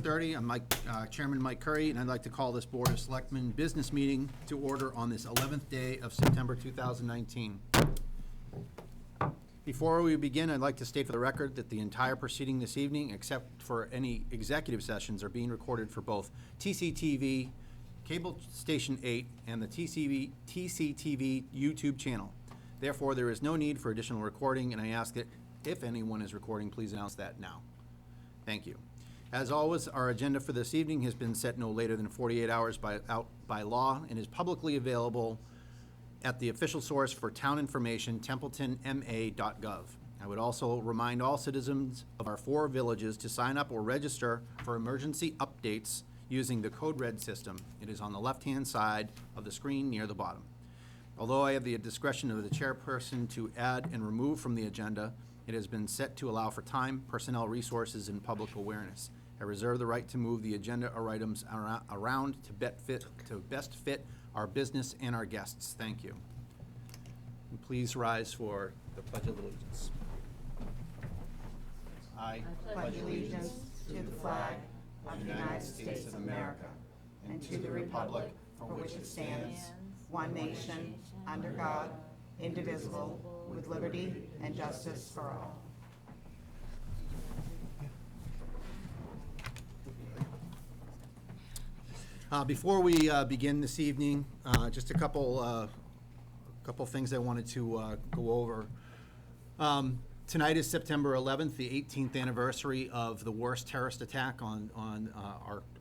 6:30. I'm Chairman Mike Curry, and I'd like to call this Board of Selectmen business meeting to order on this 11th day of September 2019. Before we begin, I'd like to state for the record that the entire proceeding this evening, except for any executive sessions, are being recorded for both TCTV, Cable Station 8, and the TCTV YouTube channel. Therefore, there is no need for additional recording, and I ask that if anyone is recording, please announce that now. Thank you. As always, our agenda for this evening has been set no later than 48 hours by law and is publicly available at the official source for town information, templetonma.gov. I would also remind all citizens of our 4 villages to sign up or register for emergency updates using the Code Red system. It is on the left-hand side of the screen near the bottom. Although I have the discretion of the chairperson to add and remove from the agenda, it has been set to allow for time, personnel resources, and public awareness. I reserve the right to move the agenda or items around to best fit our business and our guests. Thank you. And please rise for the Pledge of Allegiance. I pledge allegiance to the flag of the United States of America and to the republic for which it stands, one nation, under God, indivisible, with liberty and justice for all. Before we begin this evening, just a couple things I wanted to go over. Tonight is September 11th, the 18th anniversary of the worst terrorist attack on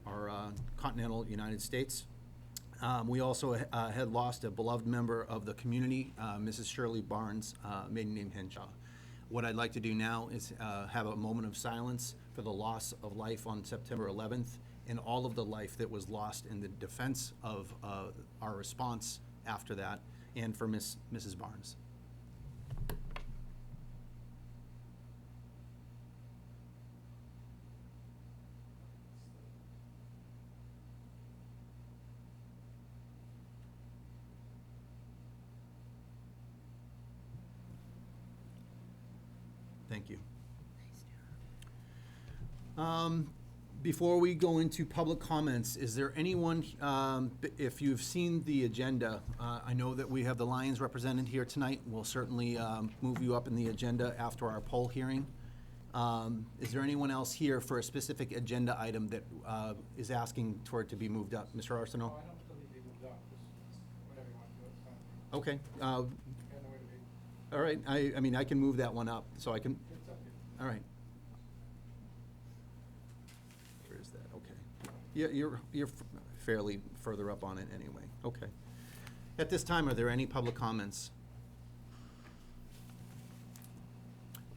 our continental United States. We also had lost a beloved member of the community, Mrs. Shirley Barnes, maiden name Henshaw. What I'd like to do now is have a moment of silence for the loss of life on September 11th and all of the life that was lost in the defense of our response after that, and for Mrs. Barnes. Thank you. Before we go into public comments, is there anyone, if you've seen the agenda, I know that we have the Lions represented here tonight. We'll certainly move you up in the agenda after our poll hearing. Is there anyone else here for a specific agenda item that is asking for it to be moved up? Mr. Arsenault? I don't believe they moved up. Whatever you want to do, it's fine. Okay. All right. I mean, I can move that one up, so I can. It's up to you. All right. Where is that? Okay. Yeah, you're fairly further up on it anyway. Okay. At this time, are there any public comments?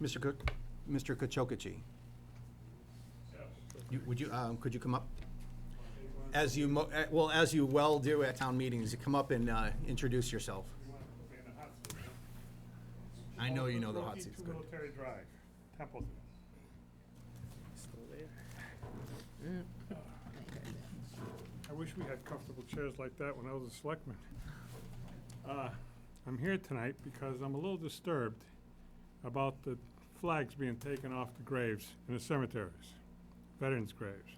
Mr. Kochokachi. Yes. Could you come up? As you as you well do at town meetings, you come up and introduce yourself. I know you know the hot seat's good. Military Drive, Templeton. Still there. I wish we had comfortable chairs like that when I was a selectman. I'm here tonight because I'm a little disturbed about the flags being taken off the graves in the cemeteries, veterans' graves.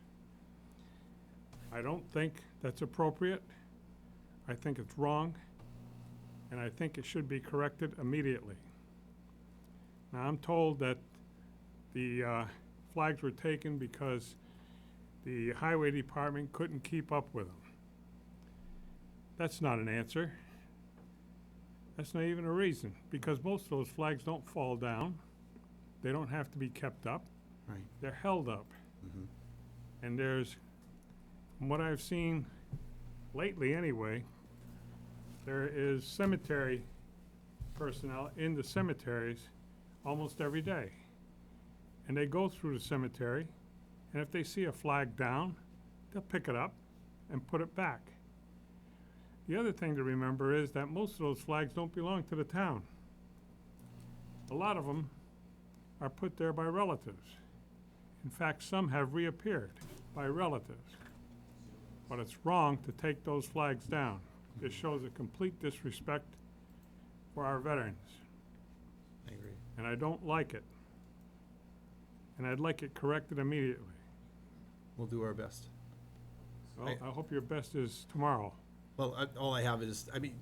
I don't think that's appropriate. I think it's wrong, and I think it should be corrected immediately. Now, I'm told that the flags were taken because the highway department couldn't keep up with them. That's not an answer. That's not even a reason, because most of those flags don't fall down. They don't have to be kept up. Right. They're held up. Mm-hmm. And there's, from what I've seen lately anyway, there is cemetery personnel in the cemeteries almost every day. And they go through the cemetery, and if they see a flag down, they'll pick it up and put it back. The other thing to remember is that most of those flags don't belong to the town. A lot of them are put there by relatives. In fact, some have reappeared by relatives. But it's wrong to take those flags down. It shows a complete disrespect for our veterans. I agree. And I don't like it. And I'd like it corrected immediately. We'll do our best. Well, I hope your best is tomorrow. Well, all I have is, I mean,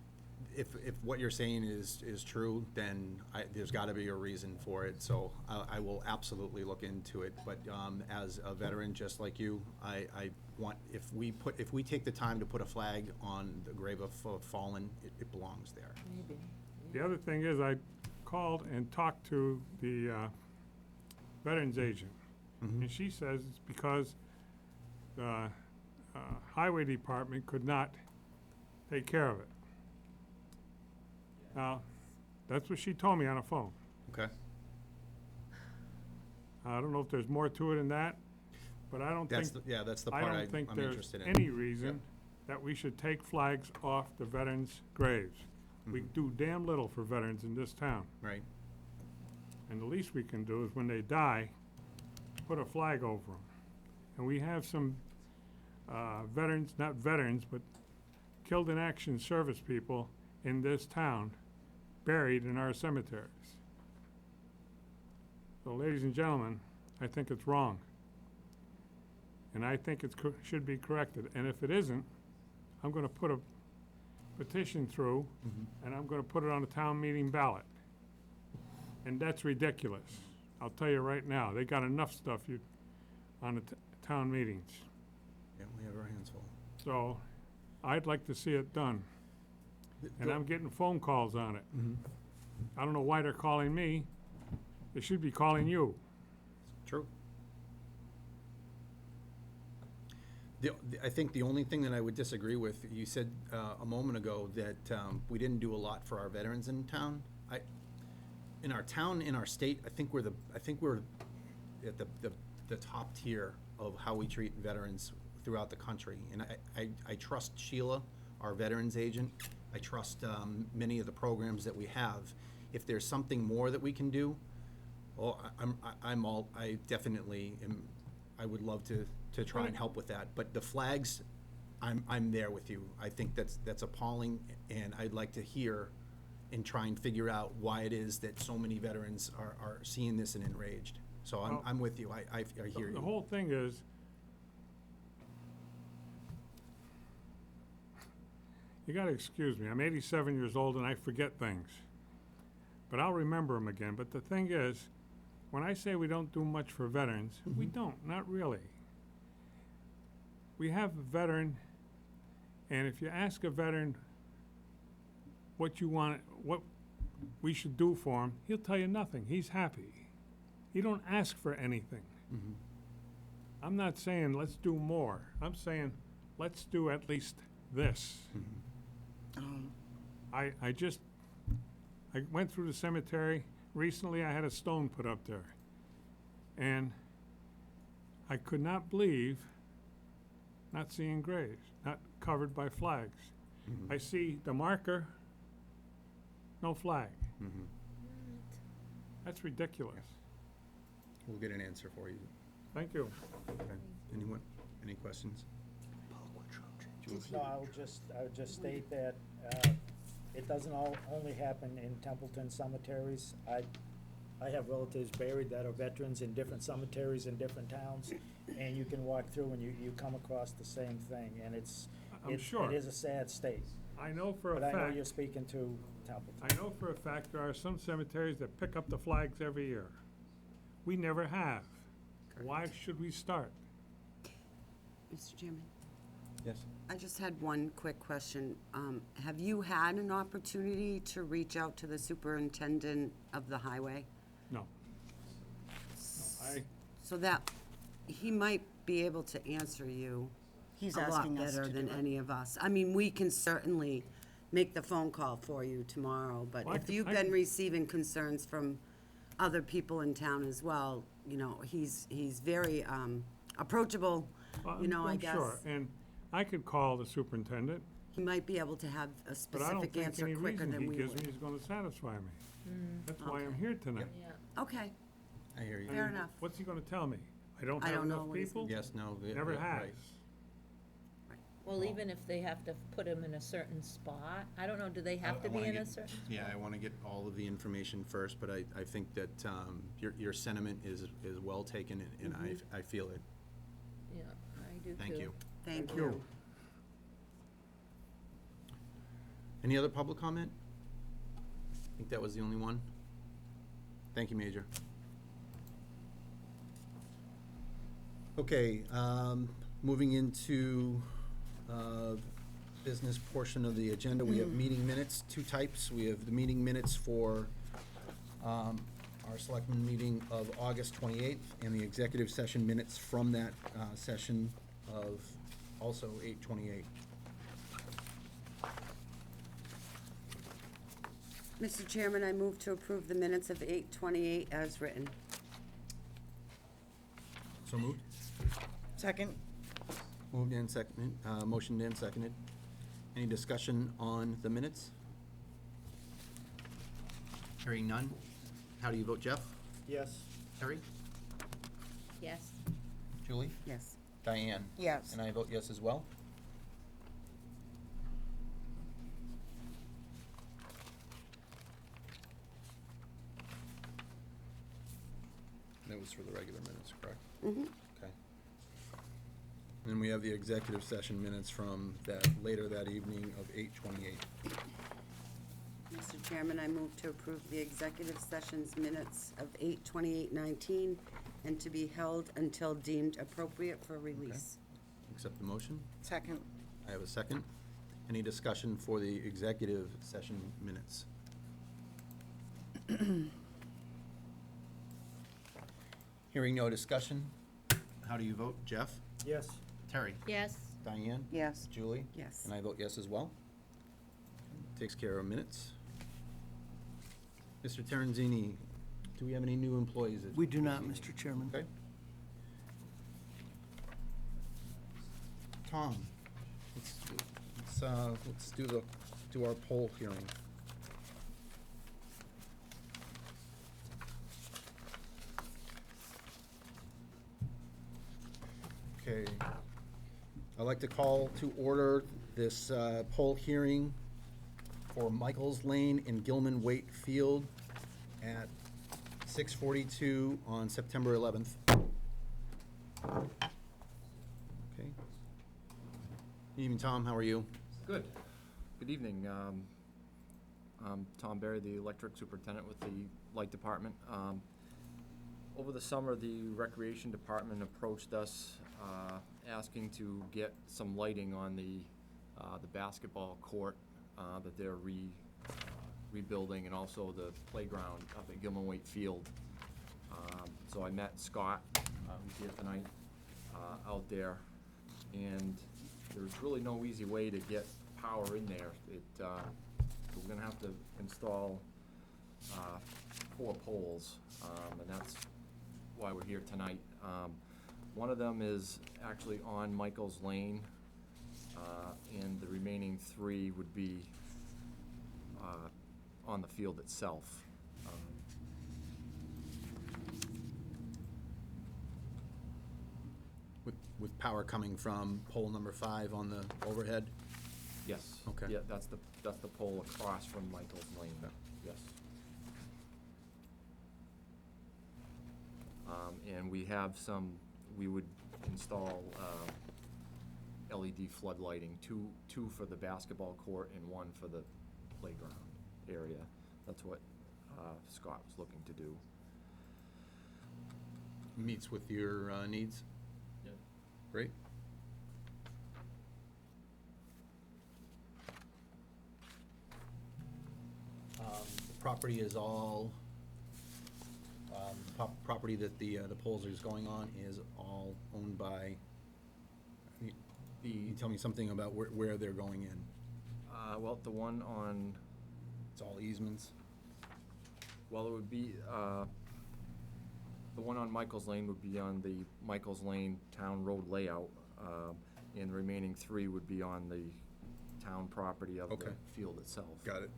if what you're saying is true, then there's gotta be a reason for it, so I will absolutely look into it. But, as a veteran, just like you, I want, if we take the time to put a flag on the grave of a fallen, it belongs there. Maybe. The other thing is, I called and talked to the veterans agent, and she says it's because the highway department could not take care of it. Now, that's what she told me on the phone. Okay. I don't know if there's more to it than that, but I don't think, That's the I part don't think I'm there's interested in. any reason that we should take flags off the veterans' graves. We do damn little for veterans in this town, Right. and the least we can do is when they die, put a flag over them. And we have some veterans, not veterans, but killed in action service people in this town buried in our cemeteries. So, ladies and gentlemen, I think it's wrong. And I think it should be corrected. And if it isn't, I'm gonna put a petition through, and I'm gonna put it on the town meeting ballot. And that's ridiculous. I'll tell you right now, they got enough stuff on the town meetings. Yeah, we have our hands full. So, I'd like to see it done. And I'm getting phone calls on it. I don't know why they're calling me. They should be calling you. True. I think the only thing that I would disagree with, you said a moment ago that we didn't do a lot for our veterans in town. In our town, in our state, I think we're at the top tier of how we treat veterans throughout the country. And I trust Sheila, our veterans agent. I trust many of the programs that we have. If there's something more that we can do, well, I definitely am, I would love to try and help with that. But the flags, I'm there with you. I think that's appalling, and I'd like to hear and try and figure out why it is that so many veterans are seeing this and enraged. So Well, I'm with you. I hear you. The whole thing is, you gotta excuse me, I'm 87 years old and I forget things. But I'll remember them again. But the thing is, when I say we don't do much for veterans, we don't, not really. We have a veteran, and if you ask a veteran what you want, what we should do for him, he'll tell you nothing. He's happy. He don't ask for anything. I'm not saying let's do more. I'm saying let's do at least this. I went through the cemetery. Recently, I had a stone put up there. And I could not believe not seeing graves, not covered by flags. I see the marker, no flag. That's ridiculous. We'll get an answer for you. Thank you. Okay. Anyone, any questions? No, I would just state that it doesn't only happen in Templeton cemeteries. I have relatives buried that are veterans in different cemeteries in different towns, and you can walk through and you come across the same thing, and I'm sure. it is a sad state. I know for a But I know fact, you're speaking to Templeton. I know for a fact there are some cemeteries that pick up the flags every year. We never have. Why should we start? Mr. Chairman, Yes. I just had one quick question. Have you had an opportunity to reach out to the superintendent of the highway? No. So that, he might be able to answer you He's a lot asking us better to than do it. any of us. I mean, we can certainly make the phone call for you tomorrow, but Well, I if could- you've I been could- receiving concerns from other people in town as well, you know, he's very approachable, Well, you know, I I'm guess. sure, and I could call the superintendent, He might be able to have a but I don't specific think answer any quicker reason than he we gives me would. is gonna satisfy me. That's why I'm Okay. here tonight. Yeah. Okay, I hear you. fair enough. What's he gonna tell me? I don't I have don't know enough what he's people? Yes, no. Never has. right. Well, even if they have to put them in a certain spot, I don't know, do they have I to be wanna in a get- certain? Yeah, I want to get all of the information first, but I think that your sentiment is well taken, and I feel it. Yeah. Thank you. Thank you. Any other public comment? I think that was the only one. Thank you, Major. Okay, moving into business portion of the agenda, we have meeting minutes, two types. We have the meeting minutes for our selectmen meeting of August 28th and the executive session minutes from that session of also 8/28. Mr. Chairman, I move to approve the minutes of 8/28 as written. So moved? Second? Moved and seconded, motioned and seconded. Any discussion on the minutes? Hearing none. How do you vote, Jeff? Yes. Terry? Yes. Julie? Yes. Diane? Yes. And I vote yes as well. That was for the regular minutes, correct? Mm-hmm. Okay. Then we have the executive session minutes from that, later that evening of 8/28. Mr. Chairman, I move to approve the executive session's minutes of 8/28/19 and to be held until deemed appropriate for release. Accept the motion. Second? I have a second. Any discussion for the executive session minutes? Hearing no discussion, how do you vote? Jeff? Yes. Terry? Yes. Diane? Yes. Julie? Yes. And I vote yes as well. Takes care of minutes. Mr. Terenzini, do we have any new employees? We do not, Mr. Chairman. Okay. Tom, let's do our poll hearing. Okay. I'd like to call to order this poll hearing for Michael's Lane in Gilman Waite Field at 6:42 on September 11th. Okay. Evening, Tom, how are you? Good. Good evening. I'm Tom Berry, the electric superintendent with the light department. Over the summer, the recreation department approached us asking to get some lighting on the basketball court that they're rebuilding, and also the playground up at Gilman Waite Field. So I met Scott, who's here tonight, out there, and there's really no easy way to get power in there. We're gonna have to install 4 poles, and that's why we're here tonight. One of them is actually on Michael's Lane, and the remaining 3 would be on the field itself. With power coming from pole number 5 on the overhead? Yes. Okay. Yeah, that's the pole across from Michael's Lane. Okay. Yes. And we have we would install LED flood lighting, two for the basketball court and 1 for the playground area. That's what Scott was looking to do. Meets with your needs? Yep. Great. The property is all, property that the poles is going on is all owned by, can you tell me something about where they're going in? Well, the one on, It's all easements? well, it would be, the one on Michael's Lane would be on the Michael's Lane Town Road layout, and the remaining 3 would be on the town property of the Okay. field itself. Got it.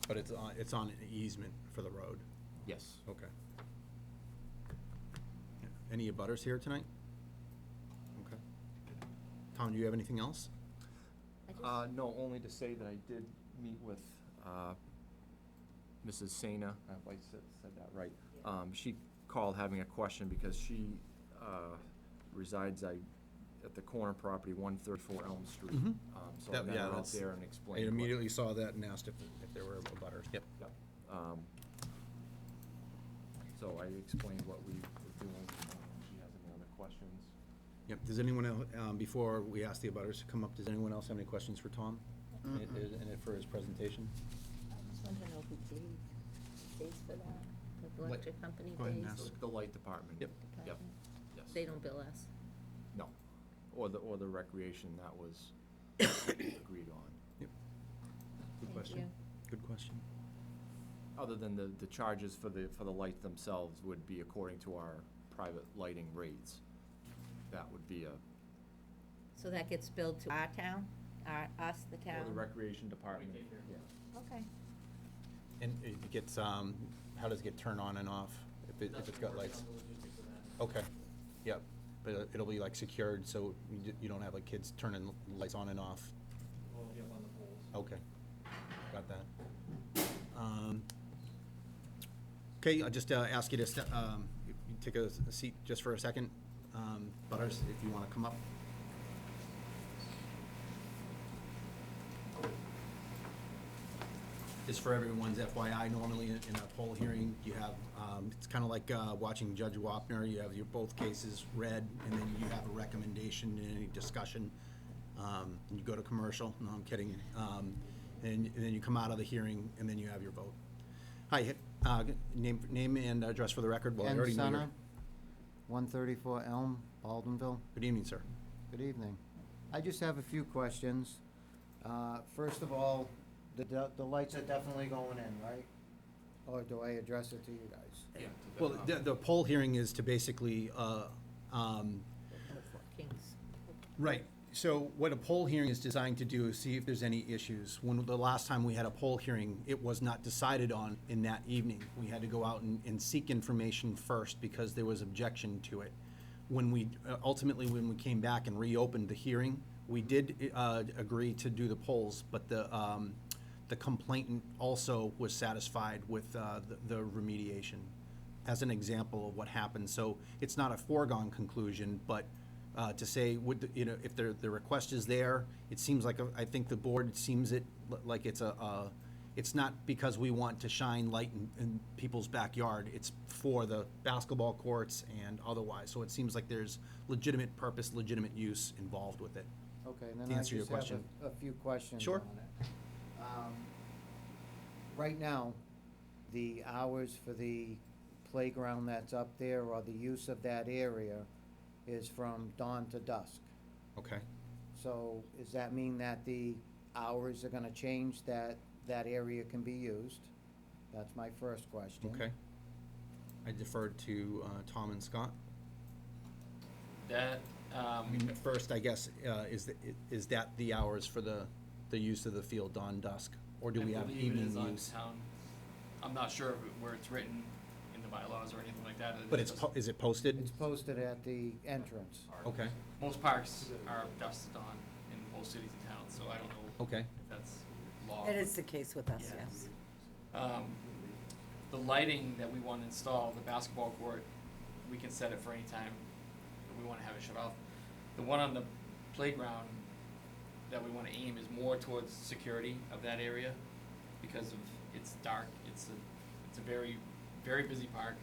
But it's on an easement for the road? Yes. Okay. Any abutters here tonight? Okay. Tom, do you have anything else? No, only to say that I did meet with Mrs. Sena, I said that right. She called having a question because she resides at the corner property, 134 Elm Street. Mhm. So That- I met yeah, her out that's- there and I explained. what- immediately saw that and asked if there were butters. Yep. Yep. So I explained what we were doing. She has any other questions? Yep. Does anyone else, before we ask the abutters to come up, does anyone else have any questions for Tom? And for his presentation? I just want to know who pays for that, the electric company Go ahead and pays. ask. The light department. Yep. Yep, Department. yes. They don't bill us. No, or the recreation that was agreed on. Good Thank question. you. Good question. Other than the charges for the lights themselves would be according to our private lighting rates. That would be So that gets billed to our town, us, the or town? the recreation department. Yeah. Okay. And it gets, how does it get turned on and off if it's got lights? Okay, yep, but it'll be like secured, so you don't have like kids turning lights on and off? Okay, got that. Okay, I'll just ask you to you take a seat just for a second. Butters, if you want to come up. Just for everyone's FYI, normally in a poll hearing, you have, it's kind of like watching Judge Wapner. You have your both cases read, and then you have a recommendation and any discussion. And you go to commercial. No, I'm kidding. And then you come out of the hearing, and then you have your vote. Hi, name and address for the record. Well, I Ken already know your- Senna, 134 Elm, Aldenville. Good evening, sir. Good evening. I just have a few questions. First of all, the lights are definitely going in, right? Or do I address it to you guys? Well, the poll hearing is to basically, Kings. right, so what a poll hearing is designed to do is see if there's any issues. When the last time we had a poll hearing, it was not decided on in that evening. We had to go out and seek information first because there was objection to it. When we, ultimately, when we came back and reopened the hearing, we did agree to do the polls, but the complainant also was satisfied with the remediation as an example of what happened. So it's not a foregone conclusion, but to say, if the request is there, it seems like, I think the board seems it like it's it's not because we want to shine light in people's backyard. It's for the basketball courts and otherwise. So it seems like there's legitimate purpose, legitimate use involved with it. Okay, and To then I answer your just have question. a few questions Sure. on it. Right now, the hours for the playground that's up there or the use of that area is from dawn to dusk. Okay. So does that mean that the hours are gonna change that area can be used? That's my first question. Okay. I deferred to Tom and Scott. That, I mean, first, I guess, is that the hours for the use of the field dawn dusk? Or do we have I believe it evening is on use? town. I'm not sure where it's written in the bylaws or anything like that. But is it posted? It's posted at the entrance. Okay, Most parks are dusk to dawn in most cities and towns, so I don't know okay, if that's law. It is the case with us, Yeah. yes. The lighting that we want to install, the basketball court, we can set it for any time that we want to have it shut off. The one on the playground that we want to aim is more towards security of that area because of it's dark. It's a very, very busy park.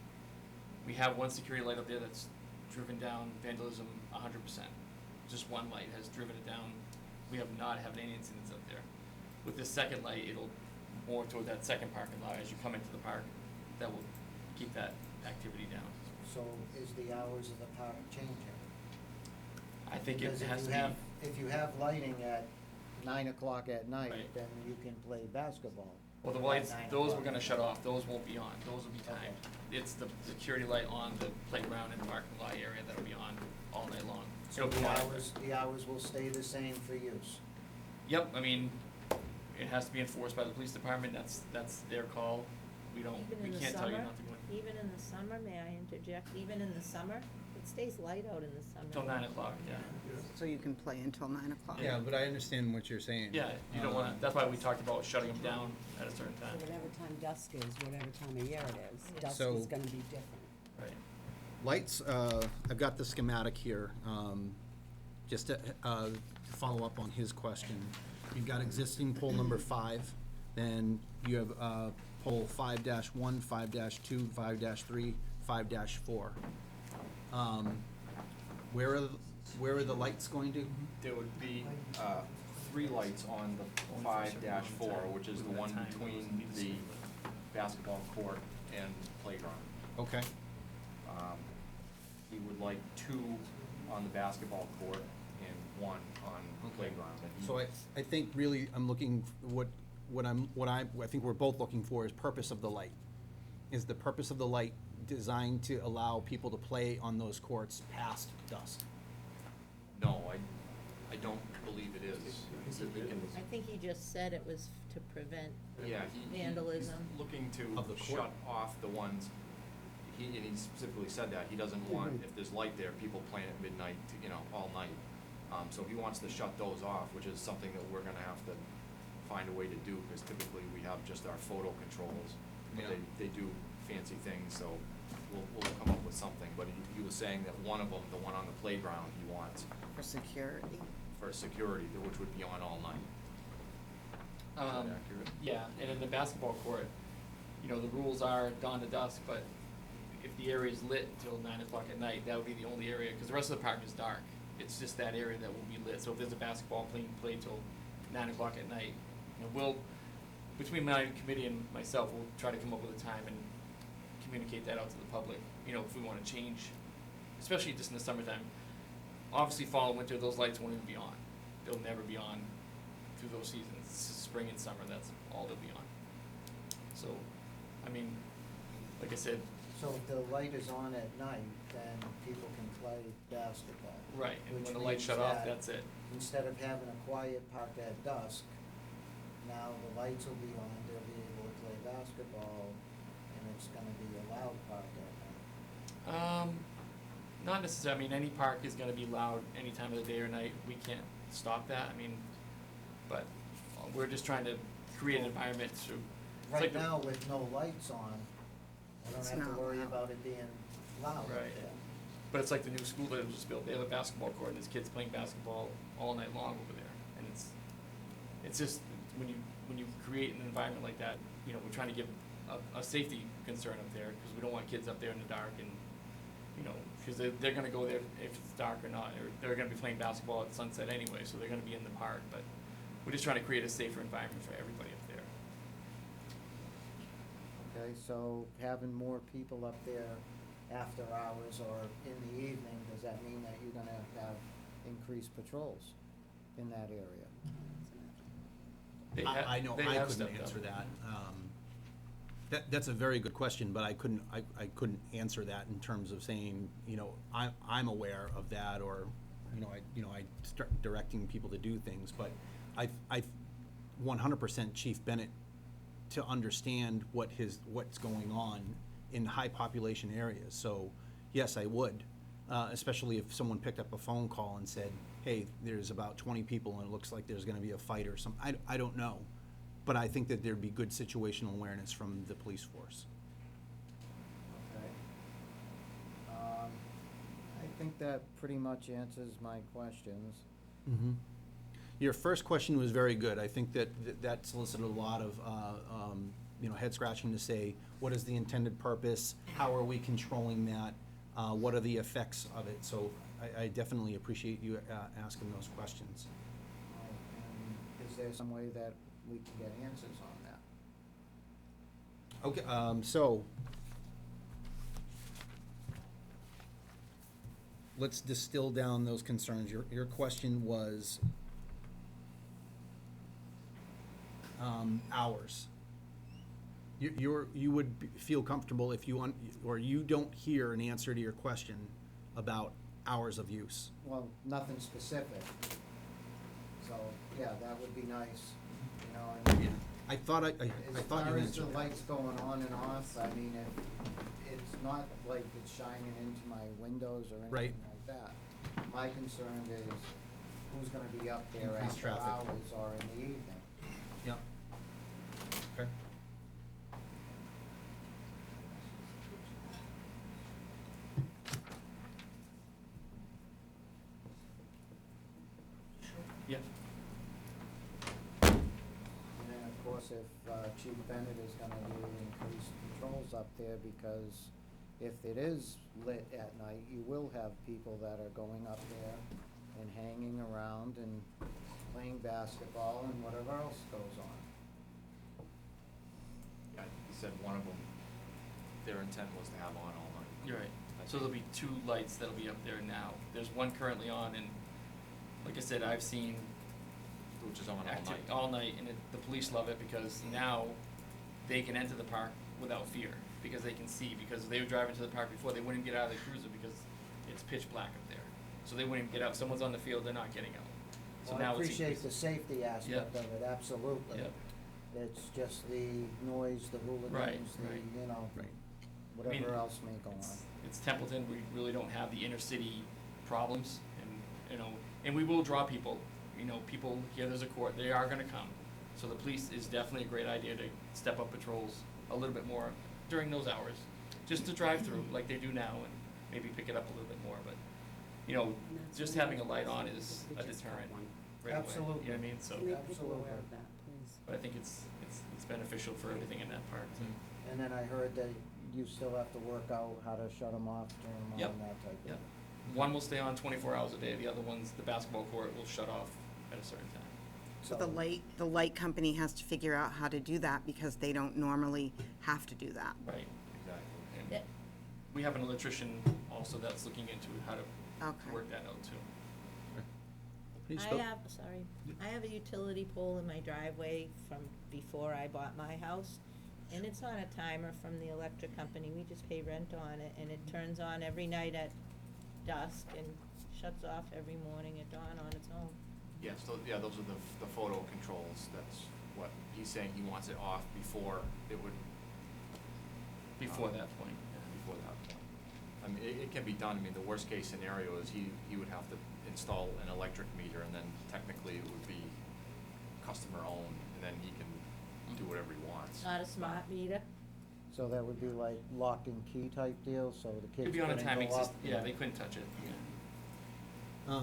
We have one security light up there that's driven down vandalism 100%. Just one light has driven it down. We have not had any incidents up there. With this second light, it'll more toward that second parking lot as you come into the park. That will keep that activity down. So is the hours of the park changing? I think it Because has to be. if you have lighting at 9 o'clock at night, Right. then you can play basketball. Well, the at lights, 9 those o'clock we're gonna at shut night. off, those won't be on, those will be timed. It's the security light on the playground and parking lot area that'll be on all night long. So It'll be the monitored. hours will stay the same for use? Yep, I mean, it has to be enforced by the police department, that's their call. We Even can't in the tell you summer? not to go in. Even in the summer, may I interject, even in the summer, It stays light out in the summer. Till 9 o'clock, yeah. So you can play until 9 o'clock. Yeah, but I understand what you're saying. Yeah, you don't wanna, that's why we talked about shutting them down at a certain So time. whatever time dusk is, whatever time of year it is, dusk So- is gonna be different. Right. Lights, I've got the schematic here, just to follow up on his question. You've got existing pole number 5, then you have pole 5-1, 5-2, 5-3, 5-4. Where are the lights going to? There would be, 3 lights on the 5-4, which is the one between the basketball court and playground. Okay. He would like 2 on the basketball court and 1 on the playground. And he- So I think really I'm looking, I think we're both looking for is purpose of the light. Is the purpose of the light designed to allow people to play on those courts past dusk? No, I don't believe it is. He said we can- I think he just said it was to prevent Yeah, he's vandalism. looking Of the to court? shut off the ones, and he specifically said that, he doesn't want, if there's light there, people playing at midnight, all night. So he wants to shut those off, which is something that we're gonna have to find a way to do, because typically we have just our photo controls. But Yeah. they do fancy things, so we'll come up with something, but he was saying that one of them, the one on the playground, he wants For security. for security, which would be on all night. Is that accurate? Yeah, and in the basketball court, the rules are dawn to dusk, but if the area is lit until 9 o'clock at night, that would be the only area, because the rest of the park is dark. It's just that area that will be lit, so if there's a basketball being played till 9 o'clock at night, between my committee and myself, we'll try to come up with a time and communicate that out to the public, if we wanna change, especially just in the summertime. Obviously, fall and winter, those lights won't even be on. They'll never be on through those seasons. Spring and summer, that's all they'll be on. So, like I said, So if the light is on at night, then people can play basketball. right, and Which when the lights shut means off, that that's it. Instead of having a quiet park at dusk, now the lights will be on, they'll be able to play basketball, and it's gonna be a loud park at night. Not necessarily, any park is gonna be loud any time of the day or night, we can't stop that, but we're just trying to create an environment to. it's like Right the- now, with no lights on, I don't It's have to not worry loud. about it being loud out Right. there. But it's like the new school that was just built, they have a basketball court, and there's kids playing basketball all night long over there, and it's just, when you create an environment like that, we're trying to give a safety concern up there, because we don't want kids up there in the dark, and, because they're gonna go there if it's dark or not, or they're gonna be playing basketball at sunset anyway, so they're gonna be in the park, but we're just trying to create a safer environment for everybody up there. Okay, so having more people up there after hours or in the evening, does that mean that you're gonna have increased patrols in that area? They I know, they I have couldn't stepped up. answer that. That's a very good question, but I couldn't answer that in terms of saying, I'm aware of that, or, I start directing people to do things, but I 100% Chief Bennett to understand what's going on in high population areas, so, yes, I would, especially if someone picked up a phone call and said, hey, there's about 20 people and it looks like there's gonna be a fight or something, I don't know. But I think that there'd be good situational awareness from the police force. Okay. I think that pretty much answers my questions. Mm-hmm. Your first question was very good. I think that solicited a lot of, head scratching to say, what is the intended purpose? How are we controlling that? What are the effects of it? So I definitely appreciate you asking those questions. And is there some way that we can get answers on that? Okay, so let's distill down those concerns. Your question was hours. You would feel comfortable if or you don't hear an answer to your question about hours of use. Well, nothing specific. So, yeah, that would be nice, I mean, I thought as I thought far you as the answered that. lights going on and off, I mean, if it's not like it's shining into my windows or Right. anything like that. My concern is who's gonna be up there Increased after traffic. hours or in the evening. Yeah. Okay. Yeah. And then, of course, if Chief Bennett is gonna do increased patrols up there, because if it is lit at night, you will have people that are going up there and hanging around and playing basketball and whatever else goes on. Yeah, he said one of them, their intent was to have on all night. You're right. So there'll be 2 lights that'll be up there now. There's one currently on, and like I said, I've seen Which is on all night. all night, and the police love it because now they can enter the park without fear, because they can see, because if they were driving to the park before, they wouldn't get out of the cruiser because it's pitch black up there. So they wouldn't get out. If someone's on the field, they're not getting out. So Well, I now it's appreciate the increased. safety aspect Yeah. of it, absolutely. Yeah. It's just the noise, the hooligans, Right. you know, Right. whatever else may go on. It's Templeton. We really don't have the inner city problems, and and we will draw people. People here. There's a court. They are going to come. So the police is definitely a great idea to step up patrols a little bit more during those hours, just to drive through like they do now, and maybe pick it up a little bit more. But just having a light on is a deterrent. Right away. Absolutely. You know what I mean? So, Make people Absolutely. aware of that, please. but I think it's beneficial for everything in that park. Too. And then I heard that you still have to work out how to shut them off, turn them Yep. on, that type of Yep. thing. One will stay on 24 hours a day. The other one's the basketball court will shut off at a certain time. So the light company has to figure out how to do that because they don't normally have to do that. Right. Exactly. And Yeah. we have an electrician also that's looking into how to Okay. work that out too. Please I go. have a utility pole in my driveway from before I bought my house, and it's on a timer from the electric company. We just pay rent on it, and it turns on every night at dusk and shuts off every morning at dawn on its own. Yes, those are the photo controls. That's what he's saying. He wants it off before it would. Before that point. Before that point. I mean, it can be done. I mean, the worst case scenario is he would have to install an electric meter, and then technically it would be customer owned, and then he can do whatever he wants. Not a smart meter. So that would be like lock and key type deal, so the kids It'd be on a couldn't timing go up, system. Yeah, they couldn't touch it. Yeah.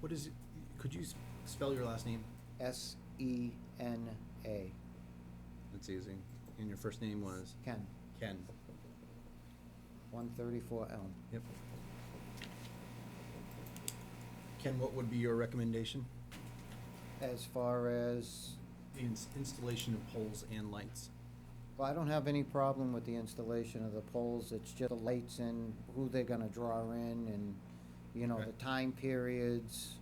What is it? Could you spell your last name? SENA, That's easy. And your first name was? Ken, Ken. 134 Elm. Yep. Ken, what would be your recommendation? As far as, The installation of poles and lights. well, I don't have any problem with the installation of the poles, it's just the lights and who they're gonna draw in and, Okay. the time periods.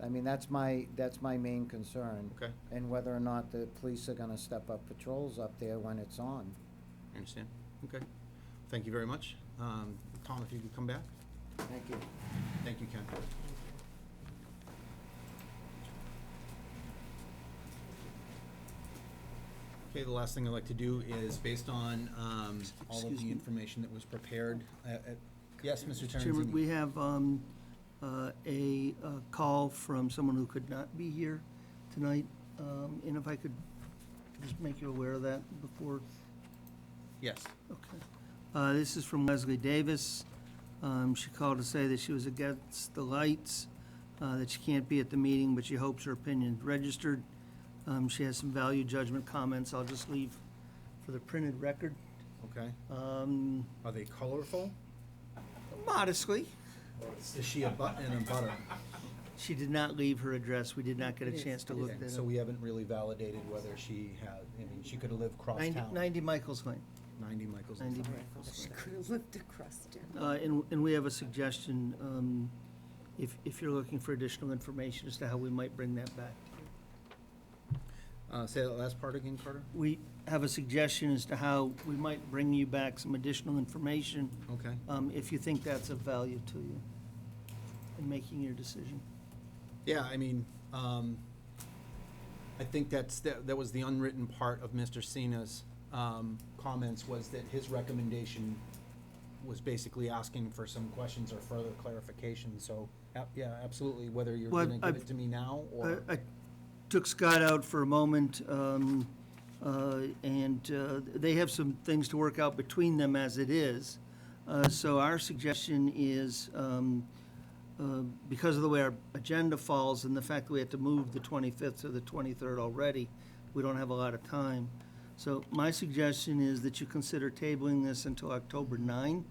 I mean, that's my main concern. Okay. And whether or not the police are gonna step up patrols up there when it's on. I understand. Okay. Thank you very much. Tom, if you could come back. Thank you. Thank you, Ken. Okay, the last thing I'd like to do is, based on all of Excuse the me. information that was prepared, yes, Mr. Chairman, Terrantini? we have a call from someone who could not be here tonight, and if I could just make you aware of that before. Yes. Okay. This is from Leslie Davis. She called to say that she was against the lights, that she can't be at the meeting, but she hopes her opinion is registered. She has some value judgment comments I'll just leave for the printed record. Okay. Um, Are they colorful? Modestly. Is she a butter? She did not leave her address. We did not get a chance to look Okay, that so up. we haven't really validated whether she had, I mean, she could have lived cross 90 town. 90 Michael's Lane. 90 Michael's. 90 Lane. Michael's She Lane. could have lived across town. And we have a suggestion, if you're looking for additional information as to how we might bring that back. Say that last part again, Carter? We have a suggestion as to how we might bring you back some additional information, Okay. if you think that's of value to you in making your decision. Yeah, I mean, I think that was the unwritten part of Mr. Cena's comments, was that his recommendation was basically asking for some questions or further clarification, so, yeah, absolutely, whether you're Well, gonna give I've- it to me now, or, I took Scott out for a moment, and they have some things to work out between them as it is. So our suggestion is, because of the way our agenda falls and the fact that we have to move the 25th to the 23rd already, we don't have a lot of time. So my suggestion is that you consider tabling this until October 9.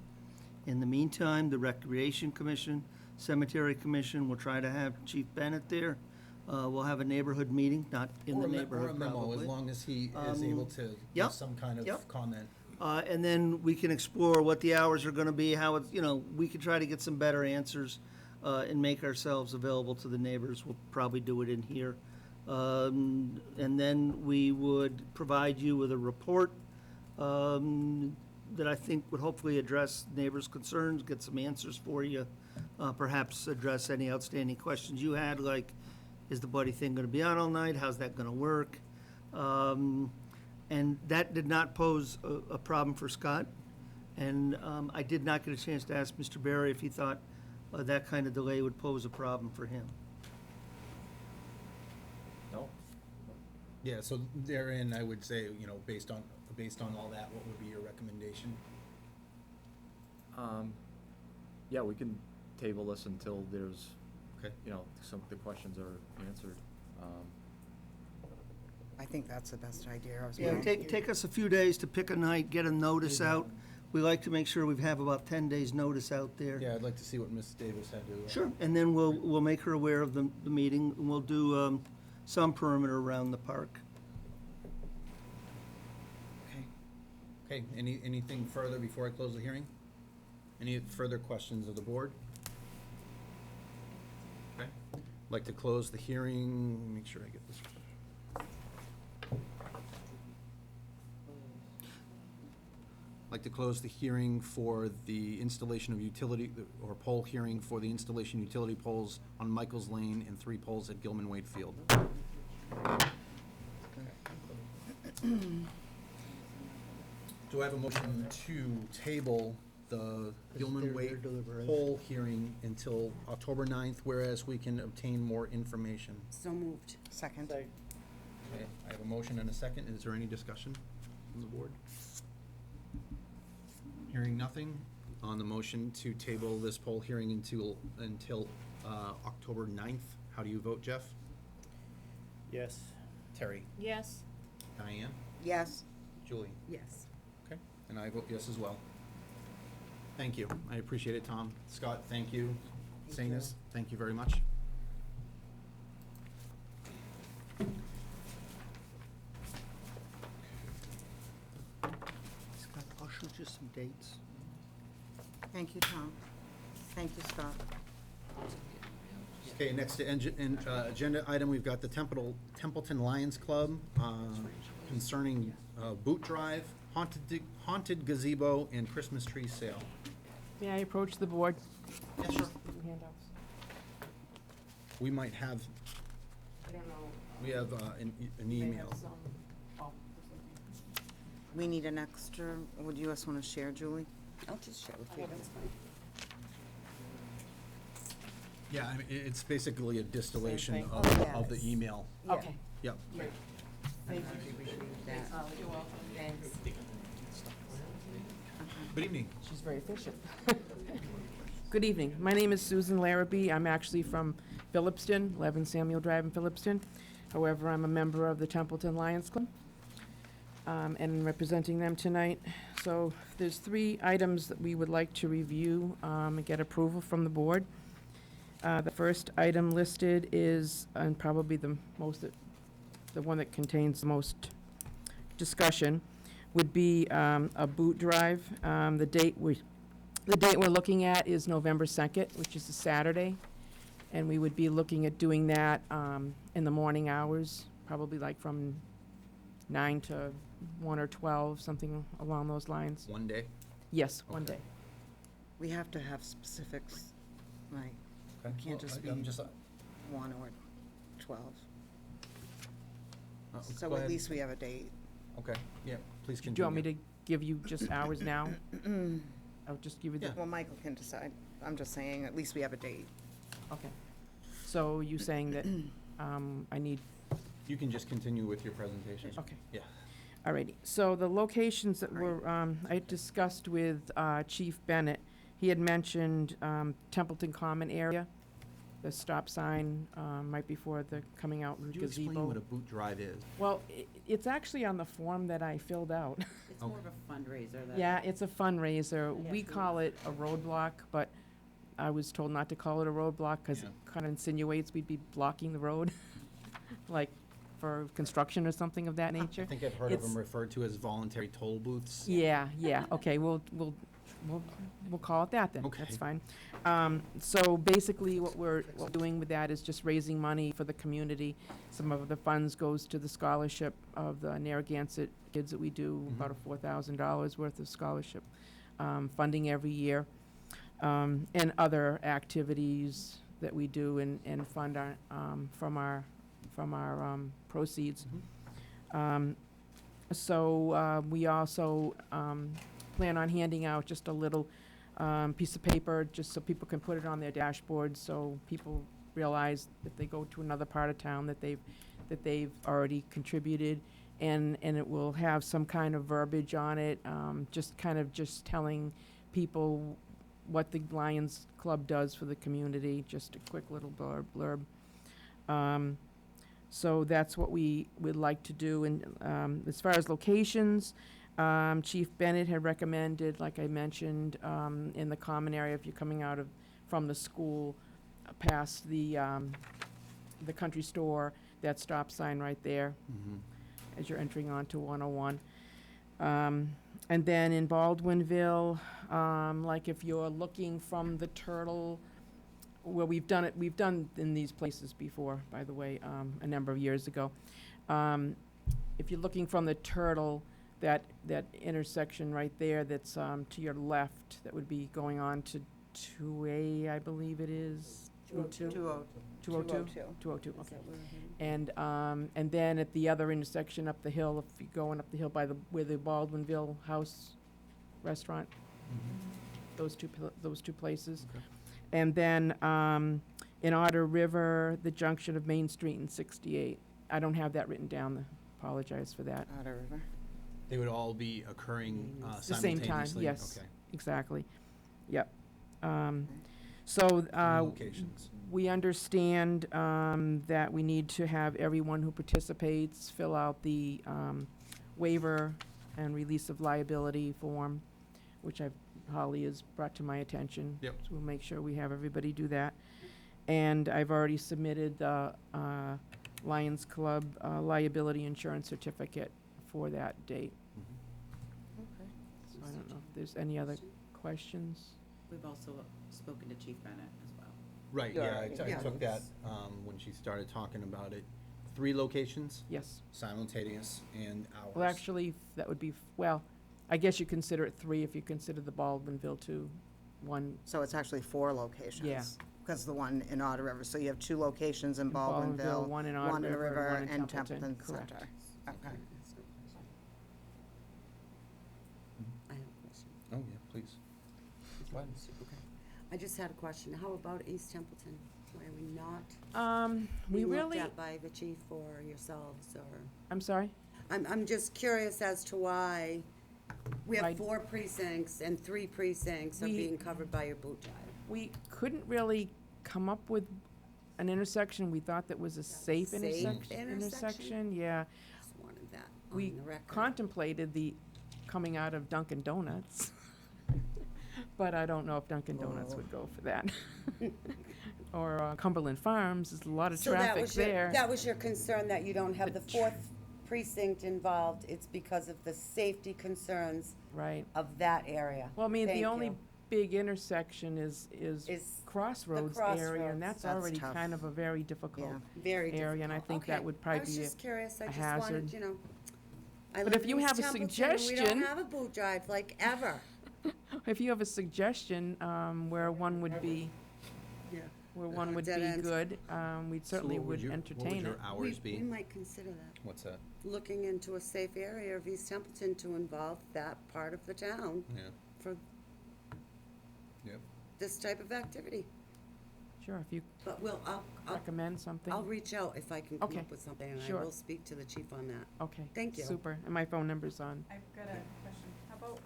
In the meantime, the Recreation Commission, Cemetery Commission will try to have Chief Bennett there. We'll have a neighborhood meeting, not in or the a neighborhood memo, probably. as long as he is able to yep, give some kind yep. of comment. And then we can explore what the hours are gonna be, how it's, we could try to get some better answers, and make ourselves available to the neighbors. We'll probably do it in here. And then we would provide you with a report, that I think would hopefully address neighbors' concerns, get some answers for you, perhaps address any outstanding questions you had, like, is the buddy thing gonna be on all night? How's that gonna work? And that did not pose a problem for Scott. And I did not get a chance to ask Mr. Barry if he thought that kind of delay would pose a problem for him. No? Yeah, so therein, I would say, based on all that, what would be your recommendation? Yeah, we can table this until there's, Okay. some of the questions are answered. I think that's the best idea. I was Yeah, gonna- take us a few days to pick a night, get a notice out. We like to make sure we have about 10 days' notice out there. Yeah, I'd like to see what Ms. Davis had to. Sure, and then we'll make her aware of the meeting, and we'll do some perimeter around the park. Okay. Okay, anything further before I close the hearing? Any further questions of the board? Okay, I'd like to close the hearing, make sure I get this. I'd like to close the hearing for the installation of utility, or poll hearing for the installation utility poles on Michael's Lane and 3 poles at Gilman Waite Field. Do I have a motion to table the Gilman Waite poll hearing until October 9th, whereas we can obtain more information? So moved. Second. Okay, I have a motion and a second. Is there any discussion on the board? Hearing nothing on the motion to table this poll hearing until October 9th. How do you vote, Jeff? Yes. Terry? Yes. Diane? Yes. Julie? Yes. Okay, and I vote yes as well. Thank you. I appreciate it, Tom. Scott, thank you. Sanis, thank you very much. Scott, I'll shoot you some dates. Thank you, Tom. Thank you, Scott. Okay, next to agenda item, we've got the Templeton Lions Club concerning boot drive, haunted gazebo, and Christmas tree sale. May I approach the board? Yes, sure. Handouts. We might have, I don't know. we have an May email. have some- oh, there's something. We need an extra, would you guys want to share, Julie? I'll just share with you, that's fine. Yeah, I mean, it's basically a distillation thing. of Oh, the yes. email. Okay, Yep. great. Thank you. That. You're welcome. Thanks. Good evening. She's very efficient. Good evening. My name is Susan Larrabee. I'm actually from Phillipston, 11 Samuel Drive in Phillipston. However, I'm a member of the Templeton Lions Club, and representing them tonight. So there's 3 items that we would like to review and get approval from the board. The first item listed is, and probably the one that contains the most discussion, would be a boot drive. The date we're looking at is November 2nd, which is a Saturday, and we would be looking at doing that in the morning hours, probably like from 9 to 1 or 12, something along those lines. One day. Yes, one Okay. day. We have to have specifics, like Okay. Can't Well, just I'm be- just, 1 or 12. So go at ahead. least we have a date. Okay, yeah, please continue. Do you want me to give you just hours now? I'll just give you the, Yeah. Well, Michael can decide. I'm just saying, at least we have a date. okay. So you saying that, I need, You can just continue with your presentation. okay. Yeah. Alrighty, so the locations that were, I discussed with Chief Bennett, he had mentioned Templeton Common area, the stop sign right before the coming out Could you gazebo. explain what a boot drive is? Well, it's actually on the form that I filled out. It's more of a fundraiser than. Yeah, it's a fundraiser. Yeah. We call it a roadblock, but I was told not to call it a roadblock because Yeah. it kind of insinuates we'd be blocking the road, like for construction or something of that nature. I think I've heard of them It's- referred to as voluntary toll booths. Yeah, okay, we'll call it that then, Okay. that's fine. So basically, what we're doing with that is just raising money for the community. Some of the funds goes to the scholarship of the Narragansett kids that we do, about a $4,000 worth of scholarship funding every year. And other activities that we do and fund our, from our proceeds. So we also plan on handing out just a little piece of paper, just so people can put it on their dashboard, so people realize if they go to another part of town that they've already contributed, and it will have some kind of verbiage on it, just telling people what the Lions Club does for the community, just a quick little blurb. So that's what we would like to do. And as far as locations, Chief Bennett had recommended, like I mentioned, in the common area, if you're coming from the school, past the country store, that stop sign right there, as you're entering onto 101. And then in Baldwinville, like if you're looking from the Turtle, well, we've done in these places before, by the way, a number of years ago. If you're looking from the Turtle, that intersection right there that's to your left, that would be going on to 2A, I believe it is. 202? 202? 202, okay. And then at the other intersection up the hill, if you're going up the hill where the Baldwinville House Restaurant, those two places. Okay. And then in Otter River, the junction of Main Street and 68. I don't have that written down, apologize for that. Otter River. They would all be occurring The same time, simultaneously? yes, Okay. exactly. Yep. So Locations. we understand that we need to have everyone who participates fill out the waiver and release of liability form, which Holly has brought to my attention. Yep. So we'll make sure we have everybody do that. And I've already submitted the Lions Club liability insurance certificate for that date. Okay. So I don't know if there's any other questions. We've also spoken to Chief Bennett as well. Right, Yeah, yeah, I yeah. took that when she started talking about it. 3 locations, Yes. simultaneous, and hours. Well, actually, that would be, well, I guess you consider it 3 if you consider the Baldwinville 2, 1 So it's actually 4 locations? Yeah. Because the one in Otter River, so you have 2 locations in in Baldwinville, Baldwinville, 1 in Otter one in the River, river, one in and Templeton. Templeton Correct. Center. Okay. I have a question. Oh, yeah, please. I just had a question. How about East Templeton? Why are we not We being really, looked at by the chief or yourselves, or? I'm sorry? I'm just curious as to why we have Right. 4 precincts and 3 precincts are We- being covered by your boot drive. We couldn't really come up with an intersection we thought that was a safe Safe intersection. intersection? Yeah. Just wanted that We on the record. contemplated the coming out of Dunkin' Donuts, but I don't know if Dunkin' Donuts would go for that. Or Cumberland Farms, there's a lot of So that traffic was your, there. that was your concern, that you don't have the 4th precinct involved. It's because of the safety concerns Right. of that area. Well, I mean, Thank the only you. big intersection is Is Crossroads area, and Crossroads. that's That's already tough. kind of a very difficult Yeah. very area, and I difficult. think that Okay. would probably I was be just curious, I a just hazard. wanted, I But live if you in have East a Templeton, We suggestion- don't have a boot drive, like, ever. If you have a suggestion where one would be, Yeah. where one would Dead be ends. good, we certainly So what would your- entertain What would it. your hours We be? might consider that, What's that? looking into a safe area of East Templeton to involve that part of the town Yeah. for this type of activity. Sure, if you But I'll recommend something. I'll reach out if I can come Okay, up with something, and I sure. will speak to the chief on that. Okay. Thank you. Super, and my phone number's on. I've got a question. How about,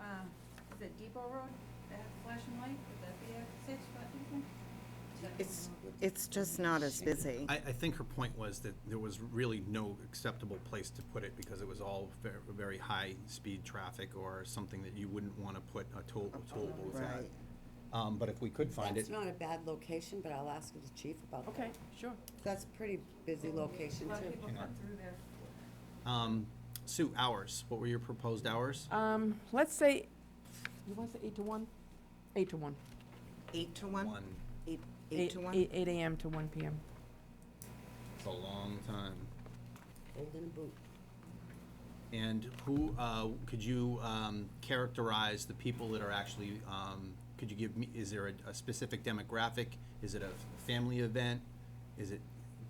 is it Depot Road, that flashing light, would that be a safe spot, do you think? It's just not as busy. I think her point was that there was really no acceptable place to put it because it was all very high-speed traffic or something that you wouldn't want to put a toll booth at. Right. But if we could find it, That's not a bad location, but I'll ask the chief about that. Okay, sure. That's a pretty busy location, A lot of too. people Hang come on. through there. Sue, hours, what were your proposed hours? Let's say, you want to say 8 to 1? 8 to 1. 8 to 1? One, 8 to 1? 8 AM to 1 PM. it's a long time. Holding a boot. And who, could you characterize the people that are actually, could you give me, is there a specific demographic? Is it a family event? Is it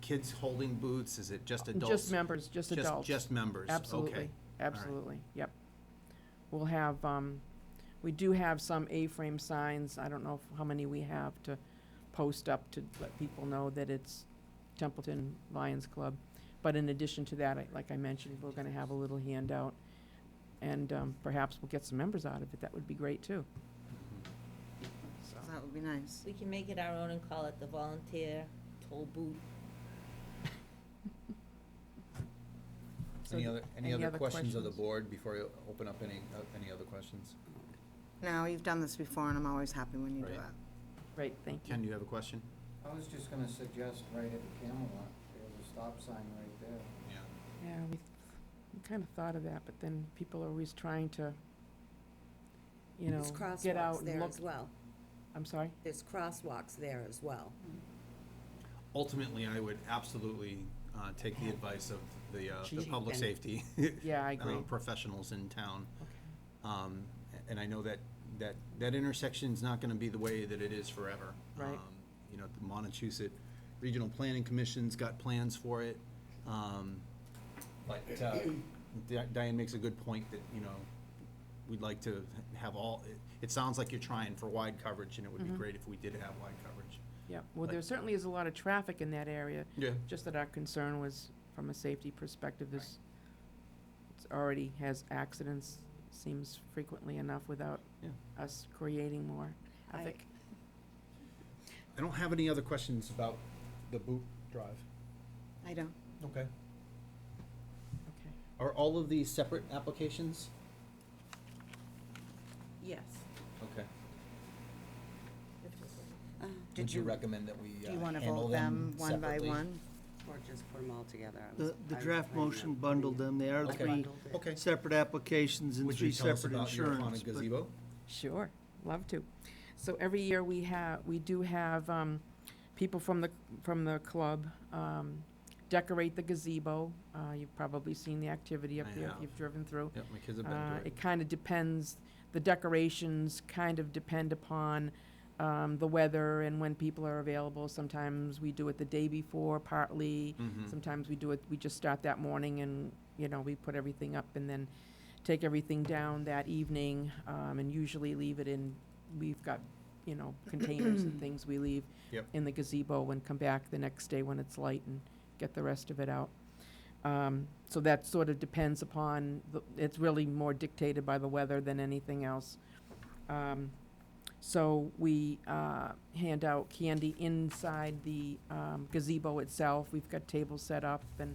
kids holding booths? Is it just adults? Just members, just adults. Just members, okay. Absolutely, All right. absolutely, yep. We'll have, we do have some A-frame signs, I don't know how many we have to post up to let people know that it's Templeton Lions Club. But in addition to that, like I mentioned, we're gonna have a little handout, and perhaps we'll get some members out of it, that would be great too. So, That would be nice. We can make it our own and call it the volunteer toll booth. So Any other questions of the questions? board before you open up any other questions? No, you've done this before, and I'm always happy when you do Right. it. Great, thank you. Ken, do you have a question? I was just gonna suggest right at the Camelot, there's a stop sign right there. Yeah. Yeah, we kind of thought of that, but then people are always trying to, you know, There's get out crosswalks and there look. as well. I'm sorry? There's crosswalks there as well. Ultimately, I would absolutely take the advice of the Chief. public safety Yeah, I agree. professionals in town. Okay. And I know that intersection's not gonna be the way that it is forever. Right. You know, the Montechusett Regional Planning Commission's got plans for it. But Diane makes a good point that, you know, we'd like to have it sounds like you're trying for wide coverage, and it would be Mhm. great if we did have wide coverage. Yeah, well, But- there certainly is a lot of traffic in that area. Yeah. Just that our concern was, from a safety perspective, it's already has accidents, seems frequently enough without Yeah. us creating more traffic. I don't have any other questions about the boot drive. I don't. Okay. Okay. Are all of these separate applications? Yes. Okay. Did Would you you- recommend that we Do you want to handle vote them one by separately? one? Or just put them all together. The draft motion bundled them. They are Okay. three Okay. separate applications and Would three you tell us separate about your insurance. Aquana but- gazebo? Sure, love to. So every year we do have people from the club decorate the gazebo. You've probably seen the activity up I there if have. you've driven through. Yep, my kids have been to It it. kind of depends, the decorations kind of depend upon the weather and when people are available. Sometimes we do it the day before partly. Mhm. Sometimes we do it, we just start that morning and, you know, we put everything up and then take everything down that evening, and usually leave it in, we've got, you know, containers and things we leave Yep. in the gazebo and come back the next day when it's light and get the rest of it out. So that sort of depends upon, it's really more dictated by the weather than anything else. So we hand out candy inside the gazebo itself. We've got tables set up and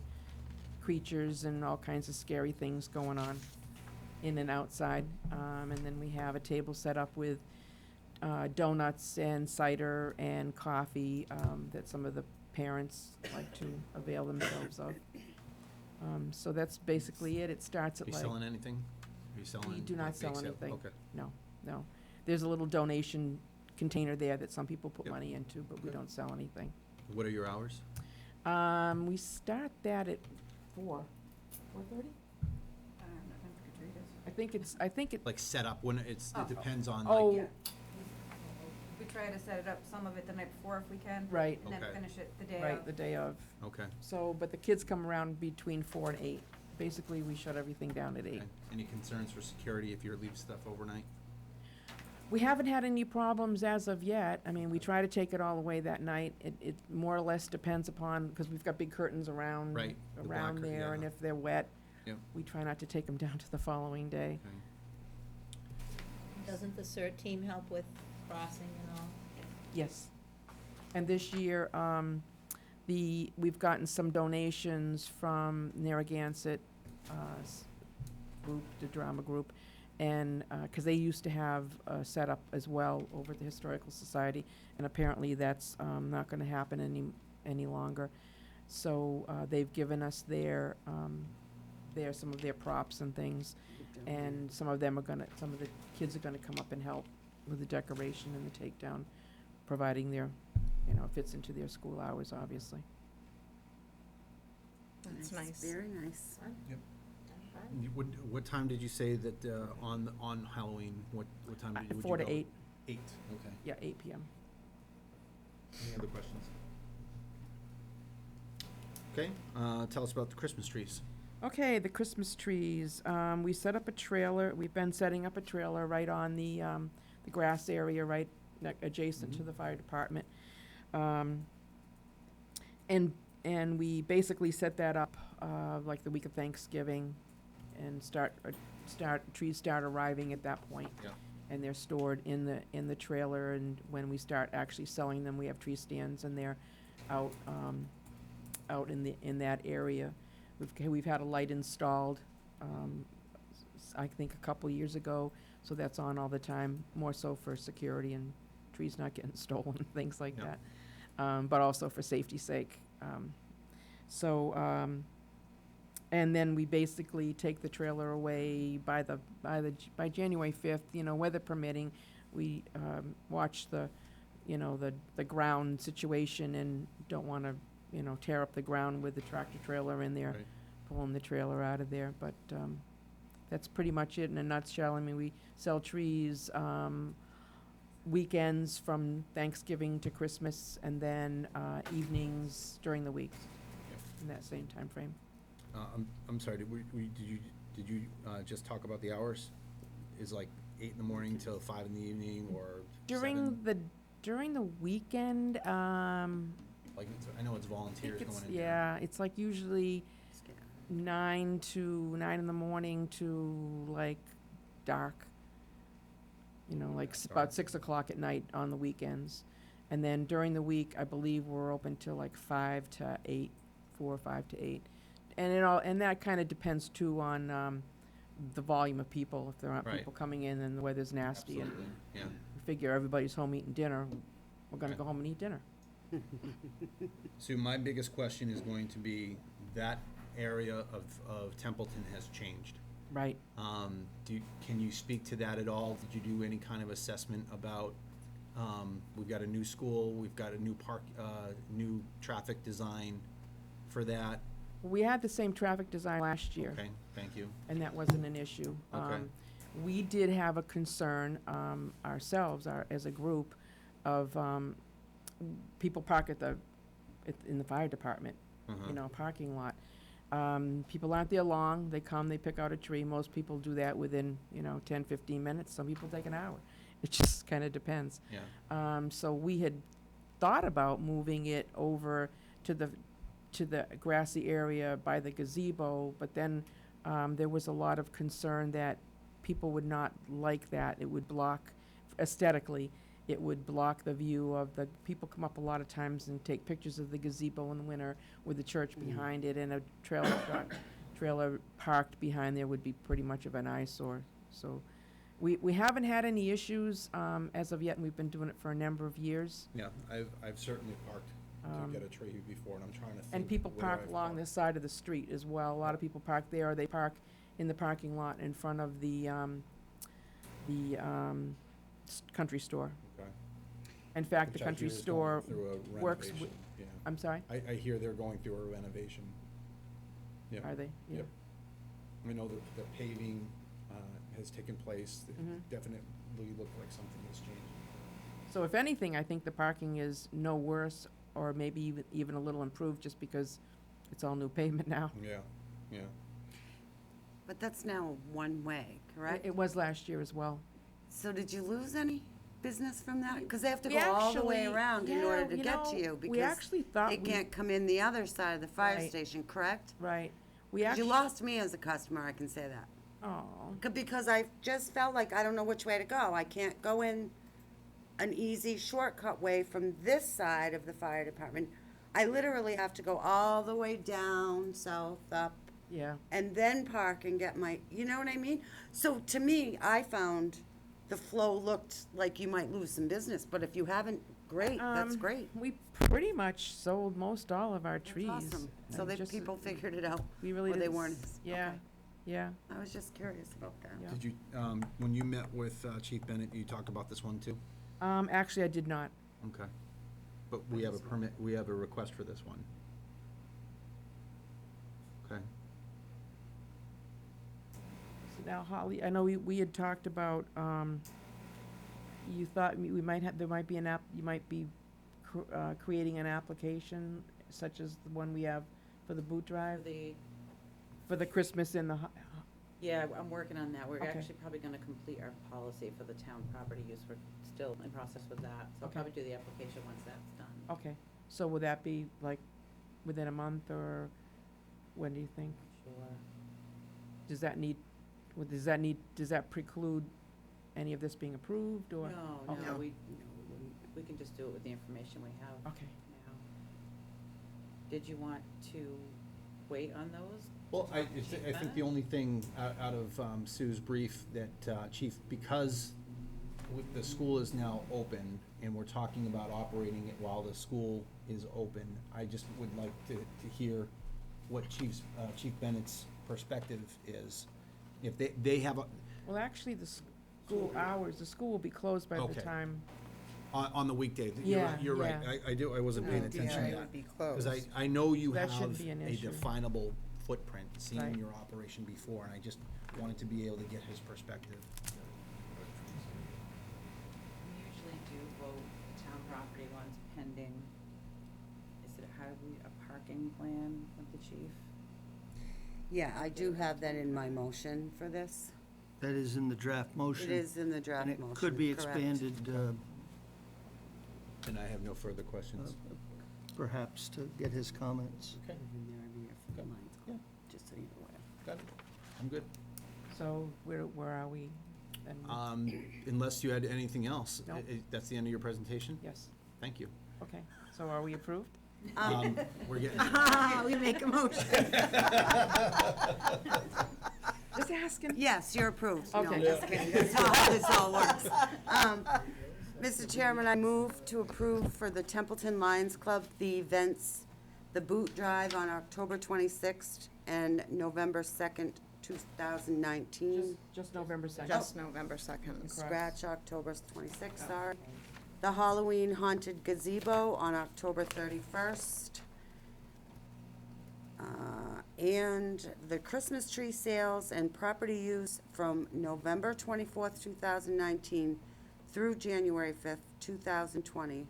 creatures and all kinds of scary things going on in and outside. And then we have a table set up with donuts and cider and coffee that some of the parents like to avail themselves of. So that's basically it. It starts Are at you like, selling anything? Are you selling? we do not like, sell bake sale? anything. Okay. No. There's a little donation container there that some people put Yep. money into, but we Okay. don't sell anything. What are your hours? We start that at 4:30? I think it, Like set up when it depends on oh, like, We try to set it up, some of it the night before if we can. right, And then Okay. finish it the day right, of. the day of. okay. So, but the kids come around between 4 and 8. Basically, we shut everything down at 8. Okay. Any concerns for security if you leave stuff overnight? We haven't had any problems as of yet. I mean, we try to take it all away that night. It more or less depends upon, because we've got big curtains around, Right, the black around there, and yeah. if they're wet, Yep. we try not to take them down to the following day. Okay. Doesn't the CERT team help with crossing and all? Yes. And this year, we've gotten some donations from Narragansett group, the drama group, and, because they used to have a setup as well over at the Historical Society, and apparently that's not going to happen any longer. So they've given us some of their props and things, and some of the kids are gonna come up and help with the decoration and the takedown, providing it fits into their school hours, obviously. That's nice. Very nice. What time did you say that, on Halloween, what time would you go? 4 to 8, 8, okay. yeah, 8 PM. Any other questions? Okay, tell us about the Christmas trees. Okay, the Christmas trees. We set up a trailer. We've been setting up a trailer right on the grass area, right adjacent to the fire department. And we basically set that up like the week of Thanksgiving, and trees start arriving at that point. Yeah. And they're stored in the trailer. And when we start actually selling them, we have tree stands, and they're out in that area. We've had a light installed, I think a couple years ago, so that's on all the time, more so for security and trees not getting stolen and things like Yeah. that, but also for safety's sake. And then we basically take the trailer away by January 5th, weather permitting. We watch the ground situation and don't want to tear up the ground with the tractor trailer in there, Right. pulling the trailer out of there. But that's pretty much it in a nutshell. I mean, we sell trees weekends from Thanksgiving to Christmas, and then evenings during the week in that same time frame. I'm sorry, did you just talk about the hours? Is like 8 in the morning till 5 in the evening, or During 7? during the weekend, Like, I know it's volunteers going in there. yeah, it's like usually 9 in the morning to like dark. Like about 6 o'clock at night on the weekends. And then during the week, I believe we're open till like 5 to 8, 4 or 5 to 8. And that kind of depends too on the volume of people. If there aren't Right. people coming in and the weather's nasty, and Absolutely, yeah. we figure everybody's home eating dinner, we're gonna Okay. go home and eat dinner. So my biggest question is going to be, that area of Templeton has changed. Right. Can you speak to that at all? Did you do any kind of assessment about, we've got a new school, we've got a new new traffic design for that? We had the same traffic design last year. Okay, thank you. And that wasn't an issue. Okay. We did have a concern ourselves, as a group, of people park in the fire department, parking lot. People aren't there long. They come, they pick out a tree. Most people do that within 10, 15 minutes. Some people take an hour. It just kind of depends. Yeah. So we had thought about moving it over to the grassy area by the gazebo, but then there was a lot of concern that people would not like that. It would block, aesthetically, it would block the view of the, people come up a lot of times and take pictures of the gazebo in the winter with the church behind it, and a trailer parked behind there would be pretty much of an eyesore. So we haven't had any issues as of yet, and we've been doing it for a number of years. Yeah, I've certainly parked to get a tree before, and I'm trying to think. And people where park I've along the parked. side of the street as well. A lot of people park there, or they park in the parking lot in front of the country store. Okay. In fact, Which the I country hear is store going through a works renovation, yeah. I'm sorry? I hear they're going through a renovation. Yeah. Are they? Yeah. Yep. I know that the paving has taken place. It Mhm. definitely looked like something has changed. So if anything, I think the parking is no worse, or maybe even a little improved, just because it's all new pavement now. Yeah, yeah. But that's now one way, correct? It was last year as well. So did you lose any business from that? Because they have to We go all the way actually- around in yeah, order to you get to know, you, we because actually thought they we- can't come in the other side of the fire Right. station, correct? Right. We 'Cause actually. you lost me as a customer, I can say that. Oh, Because I just felt like I don't know which way to go. I can't go in an easy shortcut way from this side of the fire department. I literally have to go all the way down, south, up, yeah. and then park and get my, you know what I mean? So to me, I found the flow looked like you might lose some business, but if you haven't, great, that's great. We pretty much sold most all of our That's trees. awesome. So and they, just- people figured it out. We really or they didn't weren't. Yeah, Okay. yeah. I was just curious about that. Yeah. Did you, when you met with Chief Bennett, you talked about this one too? Actually, I did not. Okay. But we have a permit, we have a request for this one. Okay. So now, Holly, I know we had talked about, you thought we might have, there might be you might be creating an application such as the one we have for the boot drive, for the Christmas in the, Yeah, I'm working on that. We're Okay. actually probably gonna complete our policy for the town property use. We're still in process with that. So I'll Okay. probably do the application once that's done. okay. So would that be like within a month, or when do you think? Sure. Does that preclude any of this being approved, or? No, Okay. no, we can just do it with the information we have Okay. now. Did you want to wait on those? Well, I Chief think the Bennett? only thing out of Sue's brief that, Chief, because the school is now open and we're talking about operating it while the school is open, I just would like to hear what Chief Bennett's perspective is. If they have, Well, actually, the school hours, the school will be closed by the Okay. time, on the weekday, Yeah, you're right, yeah. I wasn't paying attention to it that. would be Because closed. I know you That have shouldn't be an a issue. definable footprint, seeing Right. your operation before, and I just wanted to be able to get his perspective. We usually do vote town property ones pending, a parking plan with the chief? Yeah, I do have that in my motion for this. That is in the draft motion. It is in the draft And motion, it could be correct. expanded, And I have no further questions. perhaps, to get his comments. Okay, In there every year for the Yeah. Lions Club, just so you're aware. got it. I'm good. so where are we? And Unless you had anything else, No. that's the end of your presentation? Yes, Thank you. okay. So are we approved? We're getting. We make a motion. Just asking. Yes, you're approved. No, Okay. just kidding. That's how this all works. Mr. Chairman, I move to approve for the Templeton Lions Club the events, the boot drive on October 26th and November 2nd, 2019. Just November 2nd. Just November 2nd. Scratch October 26th, sorry. The Halloween Haunted Gazebo on October 31st. And the Christmas tree sales and property use from November 24th, 2019 through January 5th, 2020,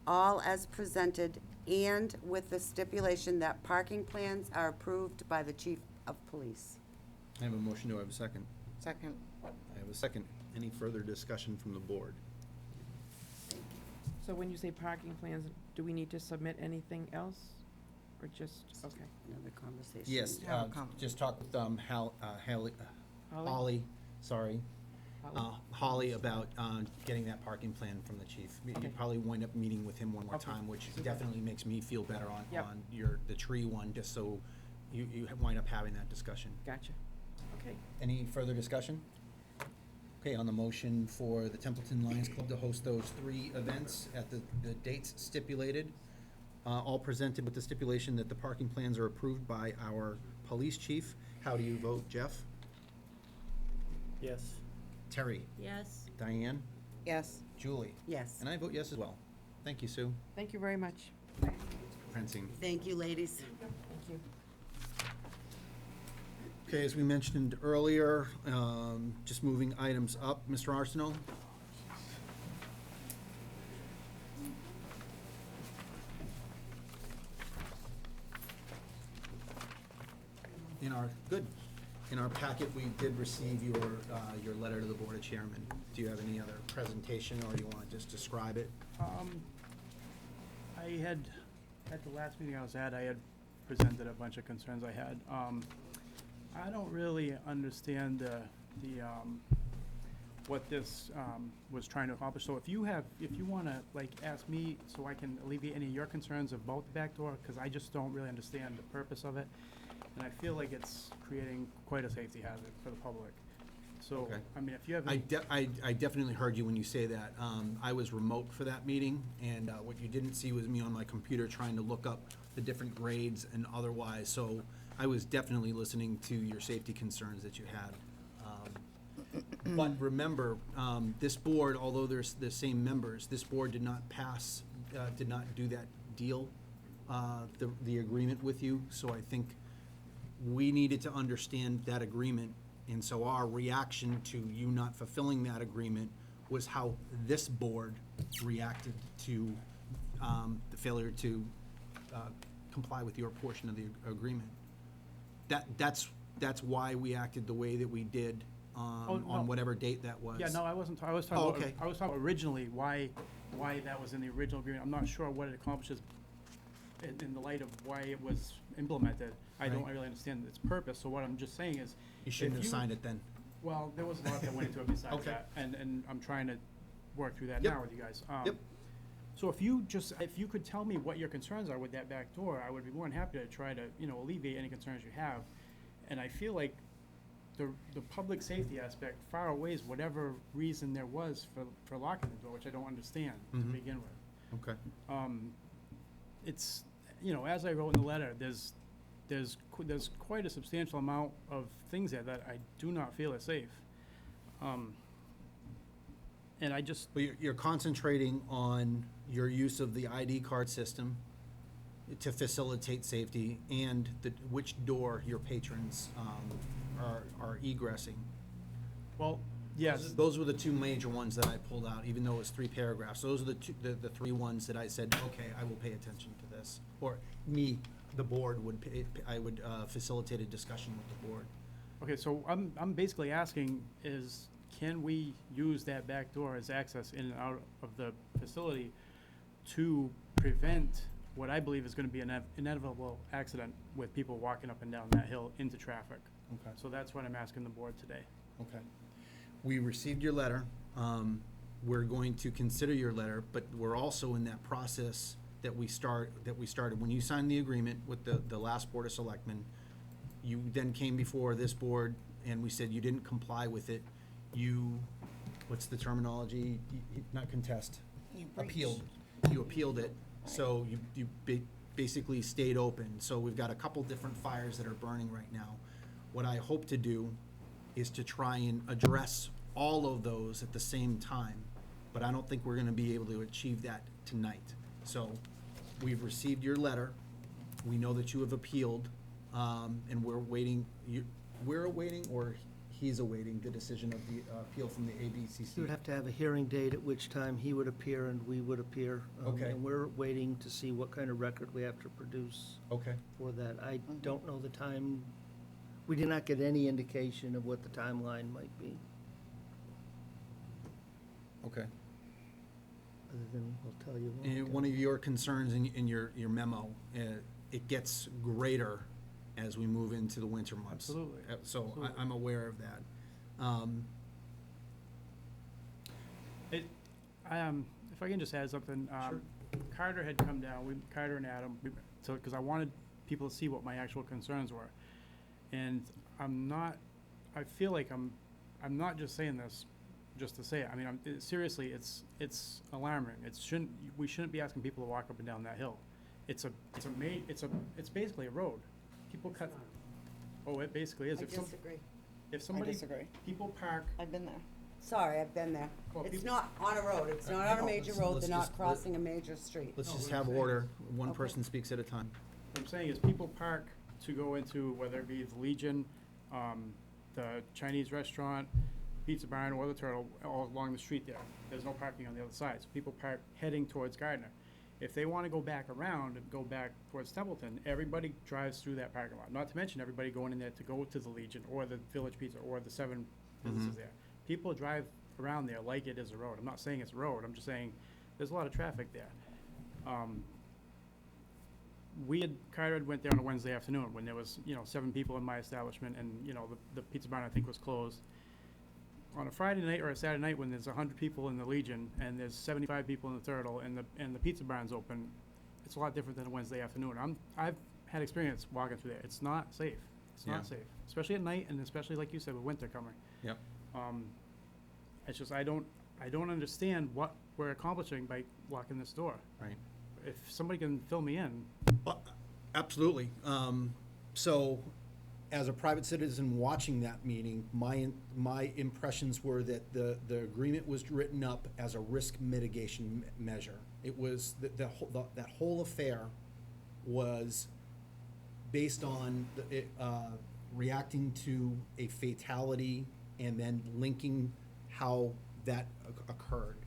all as presented and with the stipulation that parking plans are approved by the Chief of Police. I have a motion, do I have a second? Second. I have a second. Any further discussion from the board? So when you say parking plans, do we need to submit anything else, or just, okay. Another conversation. Yes, Have a comment. just talk with Holly? Holly, sorry, Holly? Holly about getting that parking plan from the chief. You Okay. probably wind up meeting with him one more Okay. time, which Super. definitely makes me feel better on Yep. the tree one, just so you wind up having that discussion. Gotcha. Okay. Any further discussion? Okay, on the motion for the Templeton Lions Club to host those 3 events at the dates stipulated, all presented with the stipulation that the parking plans are approved by our police chief. How do you vote, Jeff? Yes. Terry? Yes. Diane? Yes. Julie? Yes. And I vote yes as well. Thank you, Sue. Thank you very much. Fencing. Thank you, ladies. Thank you. Okay, as we mentioned earlier, just moving items up, Mr. Arsenault? Good. In our packet, we did receive your letter to the Board of Chairmen. Do you have any other presentation, or do you want to just describe it? I had, at the last meeting I was at, I had presented a bunch of concerns I had. I don't really understand what this was trying to accomplish. So if you want to, like, ask me so I can alleviate any of your concerns about the back door, because I just don't really understand the purpose of it. And I feel like it's creating quite a safety hazard for the public. So, Okay. I mean, if you have I any. I definitely heard you when you say that. I was remote for that meeting, and what you didn't see was me on my computer trying to look up the different grades and otherwise. So I was definitely listening to your safety concerns that you had. But remember, this board, although there's the same members, this board did not pass, did not do that deal, the agreement with you. So I think we needed to understand that agreement. And so our reaction to you not fulfilling that agreement was how this board reacted to the failure to comply with your portion of the agreement. That's why we acted the way that we did on whatever date that was. Yeah, no, I wasn't, I was talking Oh, about, okay. I was talking originally why that was in the original agreement. I'm not sure what it accomplishes in the light of why it was implemented. I don't Right. really understand its purpose, so what I'm just saying is. You shouldn't if have signed it then. Well, there was a lot that went into it besides Okay. that, and I'm trying to work through that Yep. now with you guys. Yep. So if you could tell me what your concerns are with that back door, I would be more than happy to try to, alleviate any concerns you have. And I feel like the public safety aspect far outweighs whatever reason there was for locking the door, which I don't understand to Mhm. begin with. Okay. It's, as I wrote in the letter, there's quite a substantial amount of things there that I do not feel are safe. And I just, Well, you're concentrating on your use of the ID card system to facilitate safety and which door your patrons are egressing. well, yes, Those were the two major ones that I pulled out, even though it was 3 paragraphs. Those are the 3 ones that I said, okay, I will pay attention to this. Or me, the board, I would facilitate a discussion with the board. okay, so I'm basically asking is, can we use that back door as access in and out of the facility to prevent what I believe is gonna be an inevitable accident with people walking up and down that hill into traffic? Okay. So that's what I'm asking the board today. Okay. We received your letter. We're going to consider your letter, but we're also in that process that we started. When you signed the agreement with the last Board of Selectmen, you then came before this board and we said you didn't comply with it. You, what's the terminology? Not contest. Appealed. You appealed it, so you basically stayed open. So we've got a couple different fires that are burning right now. What I hope to do is to try and address all of those at the same time, but I don't think we're gonna be able to achieve that tonight. So, we've received your letter, we know that you have appealed, and we're awaiting, or he's awaiting the decision of the appeal from the ABCC. You would have to have a hearing date at which time he would appear and we would appear. Okay. And we're waiting to see what kind of record we have to produce Okay, for that. I don't know the time. We did not get any indication of what the timeline might be, okay. other than we'll tell you. when we And get one it. of your concerns in your memo, it gets greater as we move into the winter months. Absolutely. So Absolutely. I'm aware of that. If I can just add something, Sure. Carter had come down, Carter and Adam, because I wanted people to see what my actual concerns were. And I feel like I'm not just saying this just to say it. I mean, seriously, it's alarming. We shouldn't be asking people to walk up and down that hill. It's basically a road. People cut, oh, it basically is. I If some- disagree. If somebody, disagree. people park, I've been there. Sorry, I've been there. Well, It's people- not on a road, it's not on a major let's- road, let's they're not just- crossing a major street. Let's No, just what I'm have saying order, one Okay. person speaks at a time. what I'm saying is people park to go into, whether it be the Legion, the Chinese restaurant, Pizza Barn, or the Turtle, all along the street there. There's no parking on the other side, so people park heading towards Gardner. If they wanna go back around and go back towards Templeton, everybody drives through that parking lot. Not to mention everybody going in there to go to the Legion or the Village Pizza or the 7 businesses there. People drive around there like it is a road. I'm not saying it's a road, I'm just saying there's a lot of traffic there. Carter went there on a Wednesday afternoon when there was, 7 people in my establishment and, the pizza barn I think was closed. On a Friday night or a Saturday night when there's 100 people in the Legion and there's 75 people in the Turtle and the pizza barn's open, it's a lot different than a Wednesday afternoon. I've had experience walking through there. It's not safe. It's not safe, especially at night and especially like you said with winter coming. Yep. It's just I don't understand what we're accomplishing by locking this door. Right. If somebody can fill me in. Well, absolutely. So, as a private citizen watching that meeting, my impressions were that the agreement was written up as a risk mitigation measure. It was, that whole affair was based on reacting to a fatality and then linking how that occurred.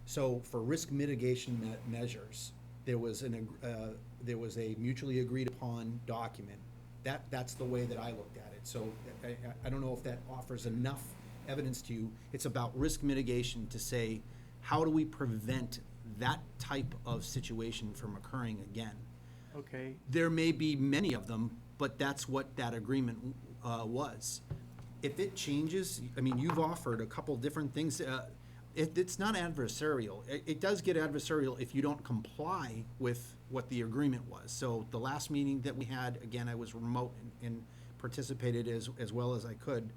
So for risk mitigation measures, there was a mutually agreed upon document. That's the way that I looked at it. So I don't know if that offers enough evidence to you. It's about risk mitigation to say, how do we prevent that type of situation from occurring again? Okay. There may be many of them, but that's what that agreement was. If it changes, I mean, you've offered a couple different things. It's not adversarial. It does get adversarial if you don't comply with what the agreement was. So the last meeting that we had, again, I was remote and participated as well as I could.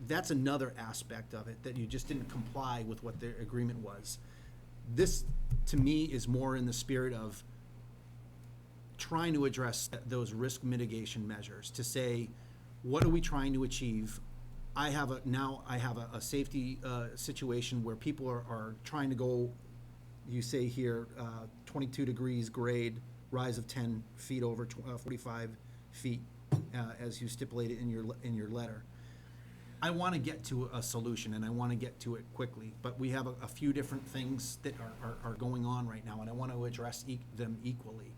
That's another aspect of it, that you just didn't comply with what the agreement was. This, to me, is more in the spirit of trying to address those risk mitigation measures, to say, what are we trying to achieve? I have a safety situation where people are trying to go, you say here, 22 degrees grade, rise of 10 feet over 45 feet, as you stipulated in your letter. I want to get to a solution, and I want to get to it quickly, but we have a few different things that are going on right now, and I want to address them equally.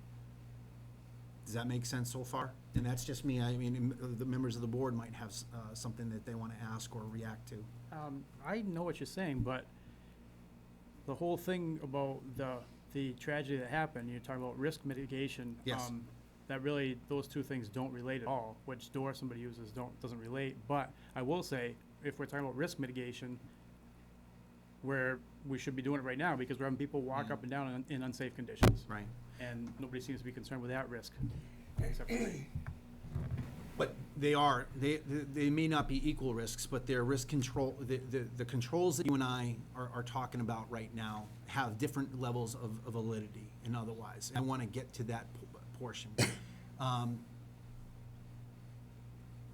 Does that make sense so far? And that's just me. I mean, the members of the board might have something that they want to ask or react to. I know what you're saying, but the whole thing about the tragedy that happened, you're talking about risk mitigation. Yes. That really, those two things don't relate at all. Which door somebody uses doesn't relate. But I will say, if we're talking about risk mitigation, where we should be doing it right now, because we're having people walk up and down in unsafe conditions. Right. And nobody seems to be concerned with that risk, except for me. But they are. They may not be equal risks, but their risk control, the controls that you and I are talking about right now have different levels of validity and otherwise. I want to get to that portion.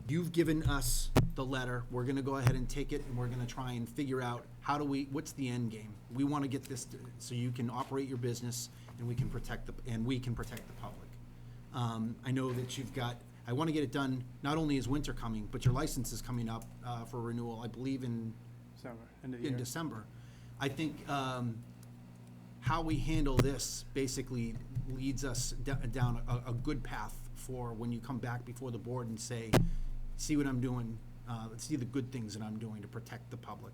You've given us the letter. We're going to go ahead and take it, and we're going to try and figure out what's the end game. We want to get this so you can operate your business, and we can protect the public. I know that I want to get it done. Not only is winter coming, but your license is coming up for renewal, I believe in December. I think how we handle this basically leads us down a good path for when you come back before the board and say, see what I'm doing, see the good things that I'm doing to protect the public.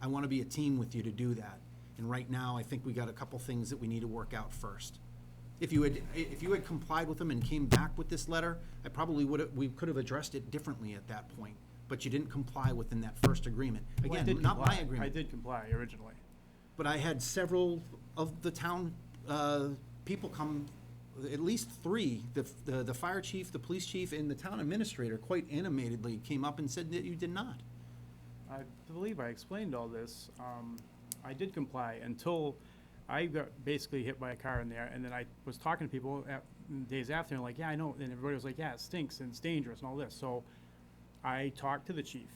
I want to be a team with you to do that. And right now, I think we got a couple things that we need to work out first. If you had complied with them and came back with this letter, we could have addressed it differently at that point. But you didn't comply within that first agreement. Well, Again, not my agreement. I did comply originally. But I had several of the town people come, at least 3, the fire chief, the police chief, and the town administrator quite animatedly came up and said that you did not. I believe I explained all this. I did comply until I got basically hit by a car in there, and then I was talking to people days after, and like, yeah, I know, and everybody was like, yeah, it stinks, and it's dangerous, and all this. So I talked to the chief,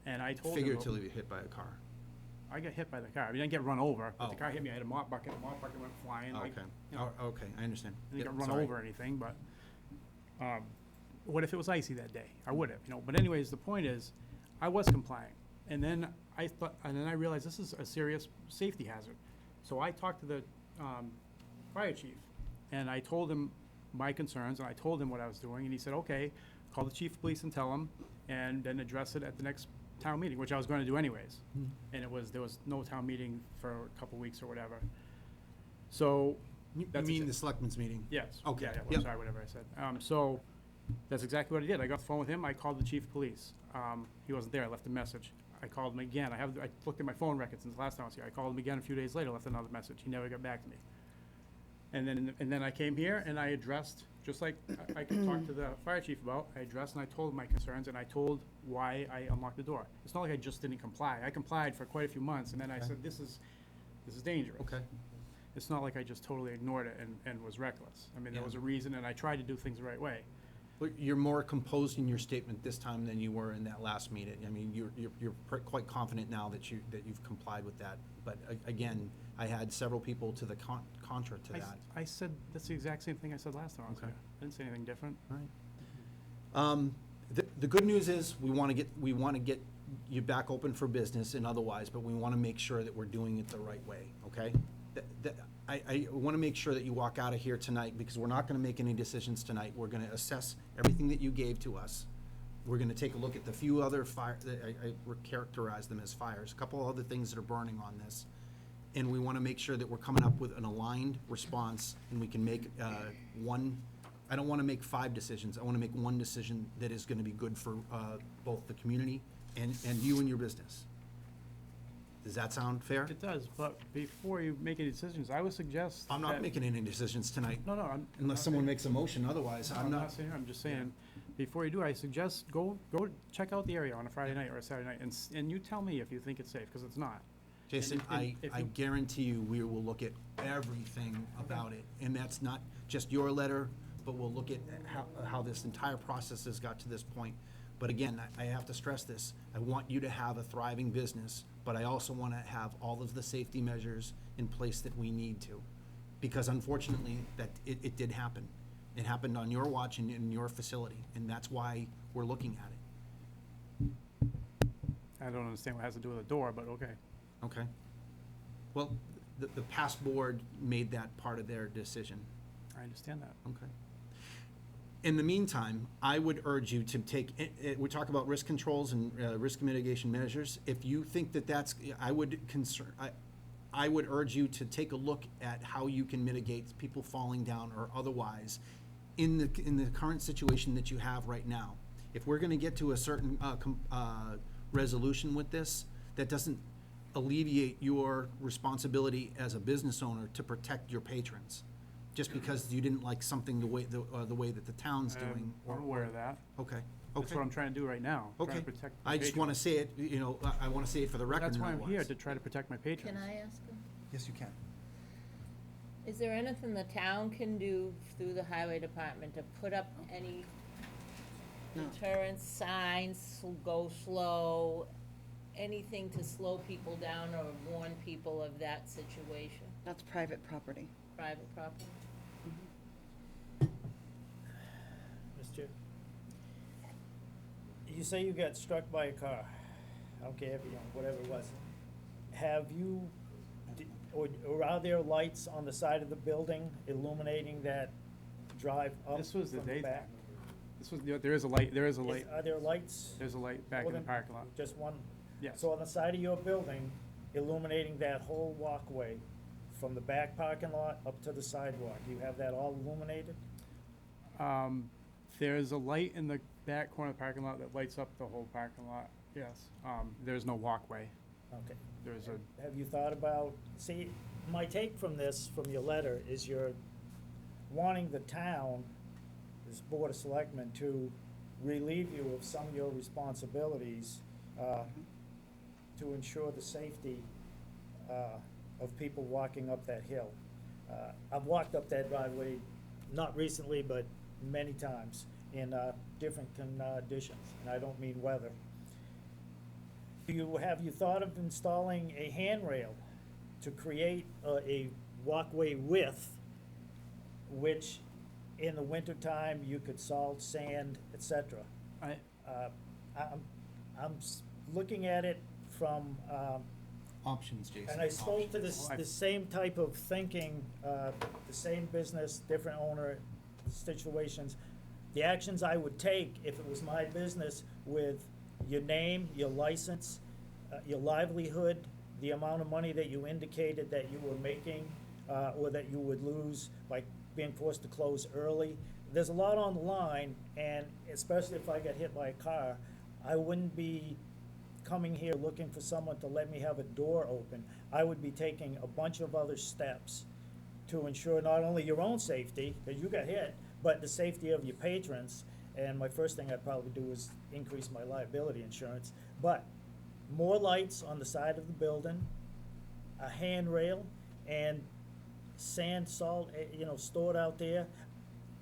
and I told him. Figuratively hit by a car. I got hit by the car. I mean, I didn't get run over, but Oh. the car hit me. I had a mop bucket. The mop bucket went flying. Okay. Okay, I understand. I didn't Yep, get run sorry. over or anything, but what if it was icy that day? I would have, But anyways, the point is, I was complying, and then I realized this is a serious safety hazard. So I talked to the fire chief. And I told him my concerns, and I told him what I was doing, and he said, okay, call the chief of police and tell him, and then address it at the next town meeting, which I was gonna do anyways. And there was no town meeting for a couple weeks or whatever. So, You that's mean exa- the selectmen's meeting? yes. Okay, Yeah, yep. sorry, whatever I said. So, that's exactly what I did. I got off the phone with him, I called the chief of police. He wasn't there, I left a message. I called him again, I looked at my phone records since the last time I was here. I called him again a few days later, left another message. He never got back to me. And then I came here and I addressed, just like I could talk to the fire chief about, I addressed and I told my concerns and I told why I unlocked the door. It's not like I just didn't comply. I complied for quite a few months and then I Okay. said, this is dangerous. Okay. It's not like I just totally ignored it and was reckless. I mean, there Yeah. was a reason and I tried to do things the right way. But you're more composed in your statement this time than you were in that last meeting. I mean, you're quite confident now that you've complied with that. But again, I had several people to the contra to that. I said, that's the exact same thing I said last time I was Okay. here. I didn't say anything different. The good news is, we want to get you back open for business and otherwise, but we want to make sure that we're doing it the right way, okay? I want to make sure that you walk out of here tonight, because we're not going to make any decisions tonight. We're going to assess everything that you gave to us. We're going to take a look at the few other I characterize them as fires, a couple other things that are burning on this. And we want to make sure that we're coming up with an aligned response, and we can make one. I don't want to make 5 decisions. I want to make one decision that is going to be good for both the community and you and your business. Does that sound fair? It does, but before you make any decisions, I would suggest I'm not that- making any decisions tonight, No, I'm. unless someone makes a motion, otherwise I'm not. saying, I'm just saying, before you do, I suggest go check out the area on a Friday night or a Saturday night, and you tell me if you think it's safe, because it's not. Jason, And if I you- guarantee you, we will look at everything about it, and that's not just your letter, but we'll look at how this entire process has got to this point. But again, I have to stress this, I want you to have a thriving business, but I also want to have all of the safety measures in place that we need to. Because unfortunately, that it did happen. It happened on your watch and in your facility, and that's why we're looking at it. I don't understand what it has to do with a door, but okay. Okay? Well, the past board made that part of their decision. I understand that. Okay. In the meantime, I would urge you to take, we talk about risk controls and risk mitigation measures. If you think that that's, I would urge you to take a look at how you can mitigate people falling down or otherwise in the current situation that you have right now. If we're gonna get to a certain resolution with this, that doesn't alleviate your responsibility as a business owner to protect your patrons, just because you didn't like something the way that the town's doing. I'm aware of that. Okay, That's okay, what I'm trying to do right now. okay. Trying to protect my I just patrons. wanna say it, you know, I wanna say it for the record. That's why I'm here, otherwise. to try to protect my patrons. Can I ask him? Yes, you can. Is there anything the town can do through the highway department to put up any deterrence signs, go slow, anything to slow people down or warn people of that situation, That's private property. private property? Mr. You say you got struck by a car, okay, whatever it was. Have you, or are there lights on the side of the building illuminating that drive up This was the from daytime. back? This was, there is a light, there is a light, Are there lights? there's a light back Well, in the then, parking lot. Just one? Yes. So on the side of your building, illuminating that whole walkway from the back parking lot up to the sidewalk, you have that all illuminated? There's a light in the back corner of the parking lot that lights up the whole parking lot, yes. There's no walkway. Okay. There's a, Have you thought about, see, my take from this, from your letter, is you're wanting the town, this Board of Selectmen, to relieve you of some of your responsibilities to ensure the safety of people walking up that hill. I've walked up that driveway, not recently, but many times, in different conditions, and I don't mean weather. Have you thought of installing a handrail to create a walkway width, which in the wintertime you could salt, sand, etc.? I'm looking at it from Options, Jason. And I spoke to Options. the same type of thinking, the same business, different owner situations. The actions I would take if it was my business with your name, your license, your livelihood, the amount of money that you indicated that you were making, or that you would lose by being forced to close early. There's a lot on the line, and especially if I got hit by a car, I wouldn't be coming here looking for someone to let me have a door open. I would be taking a bunch of other steps to ensure not only your own safety, because you got hit, but the safety of your patrons. And my first thing I'd probably do is increase my liability insurance. But more lights on the side of the building, a handrail, and sand, salt, stored out there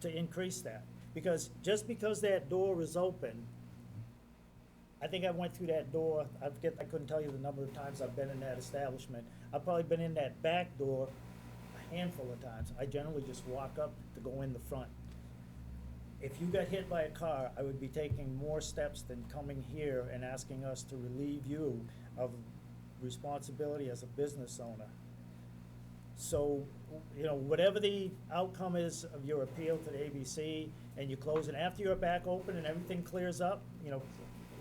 to increase that. Because just because that door is open, I think I went through that door, I couldn't tell you the number of times I've been in that establishment. I've probably been in that back door a handful of times. I generally just walk up to go in the front. If you got hit by a car, I would be taking more steps than coming here and asking us to relieve you of responsibility as a business owner. So, whatever the outcome is of your appeal to the ABC, and you close it after you're back open and everything clears up,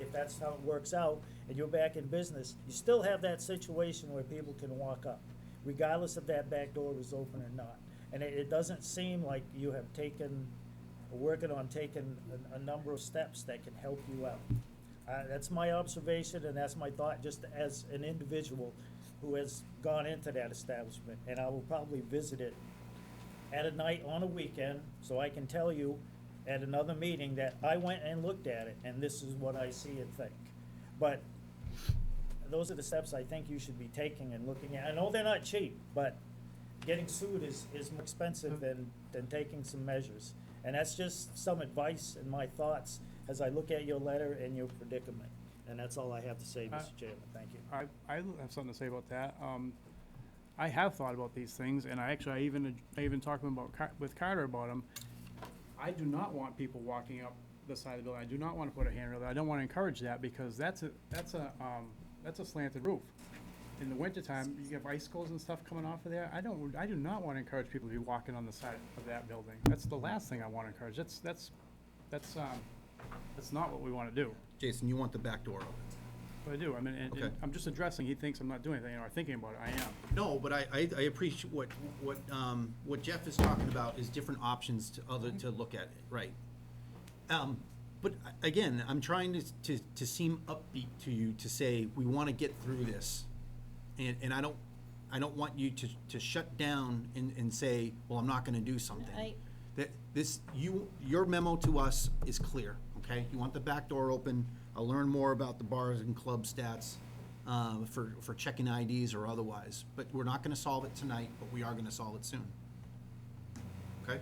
if that's how it works out, and you're back in business, you still have that situation where people can walk up, regardless if that back door was open or not. And it doesn't seem like you have working on taking a number of steps that can help you out. That's my observation, and that's my thought, just as an individual who has gone into that establishment. And I will probably visit it at a night on a weekend, so I can tell you at another meeting that I went and looked at it, and this is what I see and think. But those are the steps I think you should be taking and looking at. I know they're not cheap, but getting sued is more expensive than taking some measures. And that's just some advice and my thoughts as I look at your letter and your predicament. And that's all I have to say, Mr. Chairman. Thank you. I have something to say about that. I have thought about these things, and I even talked with Carter about them. I do not want people walking up the side of the building. I do not want to put a handrail there. I don't want to encourage that, because that's a slanted roof. In the wintertime, you have icicles and stuff coming off of there. I do not want to encourage people to be walking on the side of that building. That's the last thing I want to encourage. That's not what we want to do. Jason, you want the back door open? But I do. I mean, Okay. I'm just addressing, he thinks I'm not doing anything, or thinking about it. I am. No, but I appreciate what Jeff is talking about is different options to look at it, right? But again, I'm trying to seem upbeat to you, to say we want to get through this, and I don't want you to shut down and say, well, I'm not going to do something. Your memo to us is clear, okay? You want the back door open. I'll learn more about the bars and club stats for checking IDs or otherwise. But we're not going to solve it tonight, but we are going to solve it soon. Okay?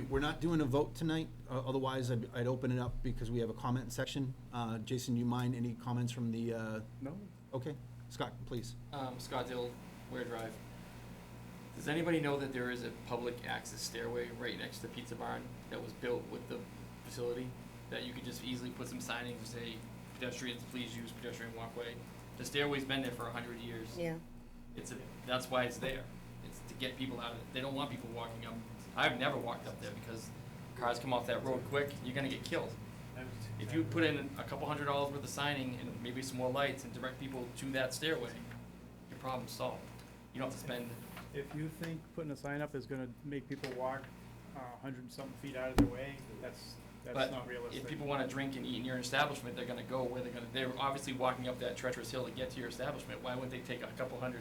We're not doing a vote tonight. Otherwise, I'd open it up because we have a comment section. Jason, you mind any comments from the? No. Okay. Scott, please. Scott Dill, Ware Drive. Does anybody know that there is a public access stairway right next to the Pizza Barn that was built with the facility, that you could just easily put some signage and say, pedestrians, please use pedestrian walkway? The stairway's been there for 100 years. Yeah. That's why it's there. It's to get people out of it. They don't want people walking up. I've never walked up there because cars come off that road quick, you're gonna get killed. If you put in a couple $100 worth of signing and maybe some more lights and direct people to that stairway, your problem's solved. You don't have to spend. If you think putting a sign up is gonna make people walk 100 and something feet out of their way, that's not realistic. If people wanna drink and eat in your establishment, they're gonna go where they're obviously walking up that treacherous hill to get to your establishment. Why wouldn't they take a couple $100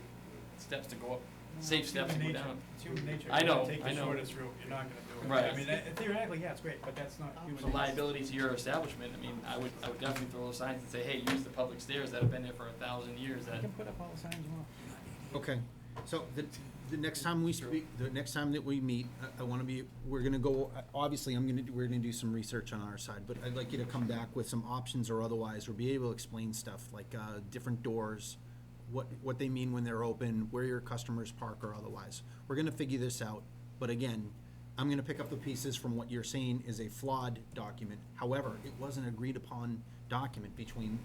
steps to go up, safe steps to go down? It's human nature. I know, Take I the know. shortest route, you're not gonna do it. Right. I mean, theoretically, yeah, it's great, but that's not human The nature. liability to your establishment, I mean, I would definitely throw those signs and say, hey, use the public stairs that have been there for 1,000 years. You That can put up all the signs you want. Okay. So the next time we speak, the next time that we meet, we're gonna go, obviously, we're gonna do some research on our side, but I'd like you to come back with some options or otherwise, or be able to explain stuff like, different doors, what they mean when they're open, where your customers park or otherwise. We're gonna figure this out, but again, I'm gonna pick up the pieces from what you're saying is a flawed document. However, it was an agreed upon document between,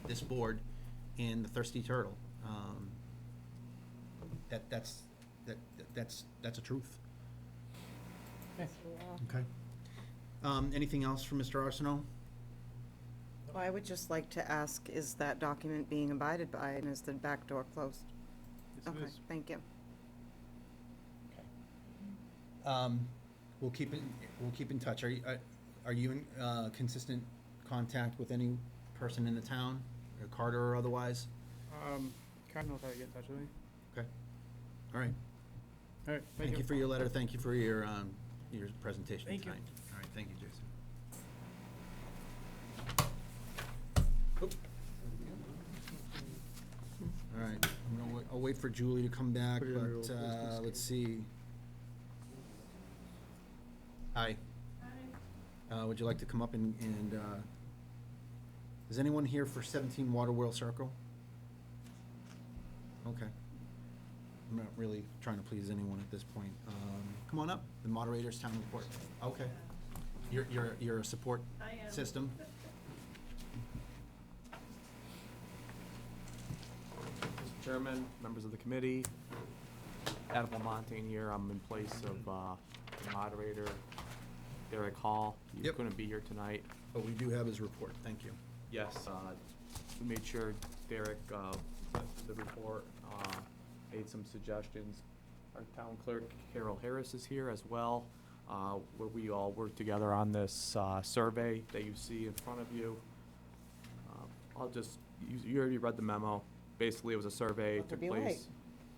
this board and the Thirsty Turtle. That's a truth. Okay. Anything else from Mr. Arsenault? Well, I would just like to ask, is that document being abided by, and is the back door closed? Yes, it Okay, is. thank you. We'll keep in touch. Are you in consistent contact with any person in the town, Carter or otherwise? Kind of knows how to get in touch with me. Okay. All right. All right, Thank you for your letter. Thank you for your presentation Thank you. tonight. All right, thank you, Jason. Oop. All right, I'll wait for Julie to come back, Put it under old but, business. let's see. Hi. Would you like to come up and, is anyone here for 17 Waterworld Circle? Okay. I'm not really trying to please anyone at this point. Come on up, the moderator's town report. Okay. You're a support system? Mr. Chairman, members of the committee, Adam Lamontagne here. I'm in place of the moderator, Derek Hall. You Yep. couldn't be here tonight. But we do have his report, thank you. Yes, we made sure Derek sent the report, made some suggestions. Our town clerk, Carol Harris, is here as well, where we all worked together on this survey that you see in front of you. You already read the memo. Basically, it was a survey, Let there took be place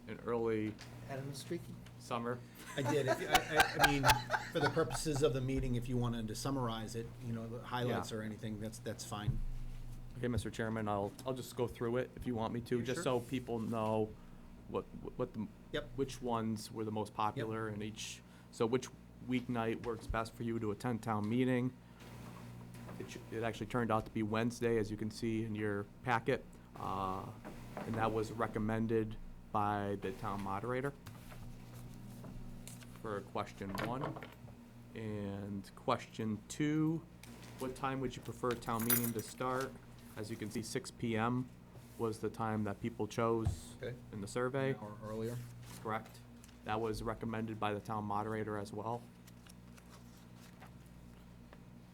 in early Adam is speaking. summer. I did. I mean, for the purposes of the meeting, if you wanted to summarize it, the highlights or anything, that's fine. Okay, Mr. Chairman, I'll just go through it if you want me to, Yeah, just sure. so people know Yep. which ones were the most popular in each, so which weeknight works best for you to attend town meeting. It actually turned out to be Wednesday, as you can see in your packet, and that was recommended by the town moderator for question 1. And question 2, what time would you prefer town meeting to start? As you can see, 6 PM was the time that people chose Okay. in the survey. Or earlier. Correct. That was recommended by the town moderator as well.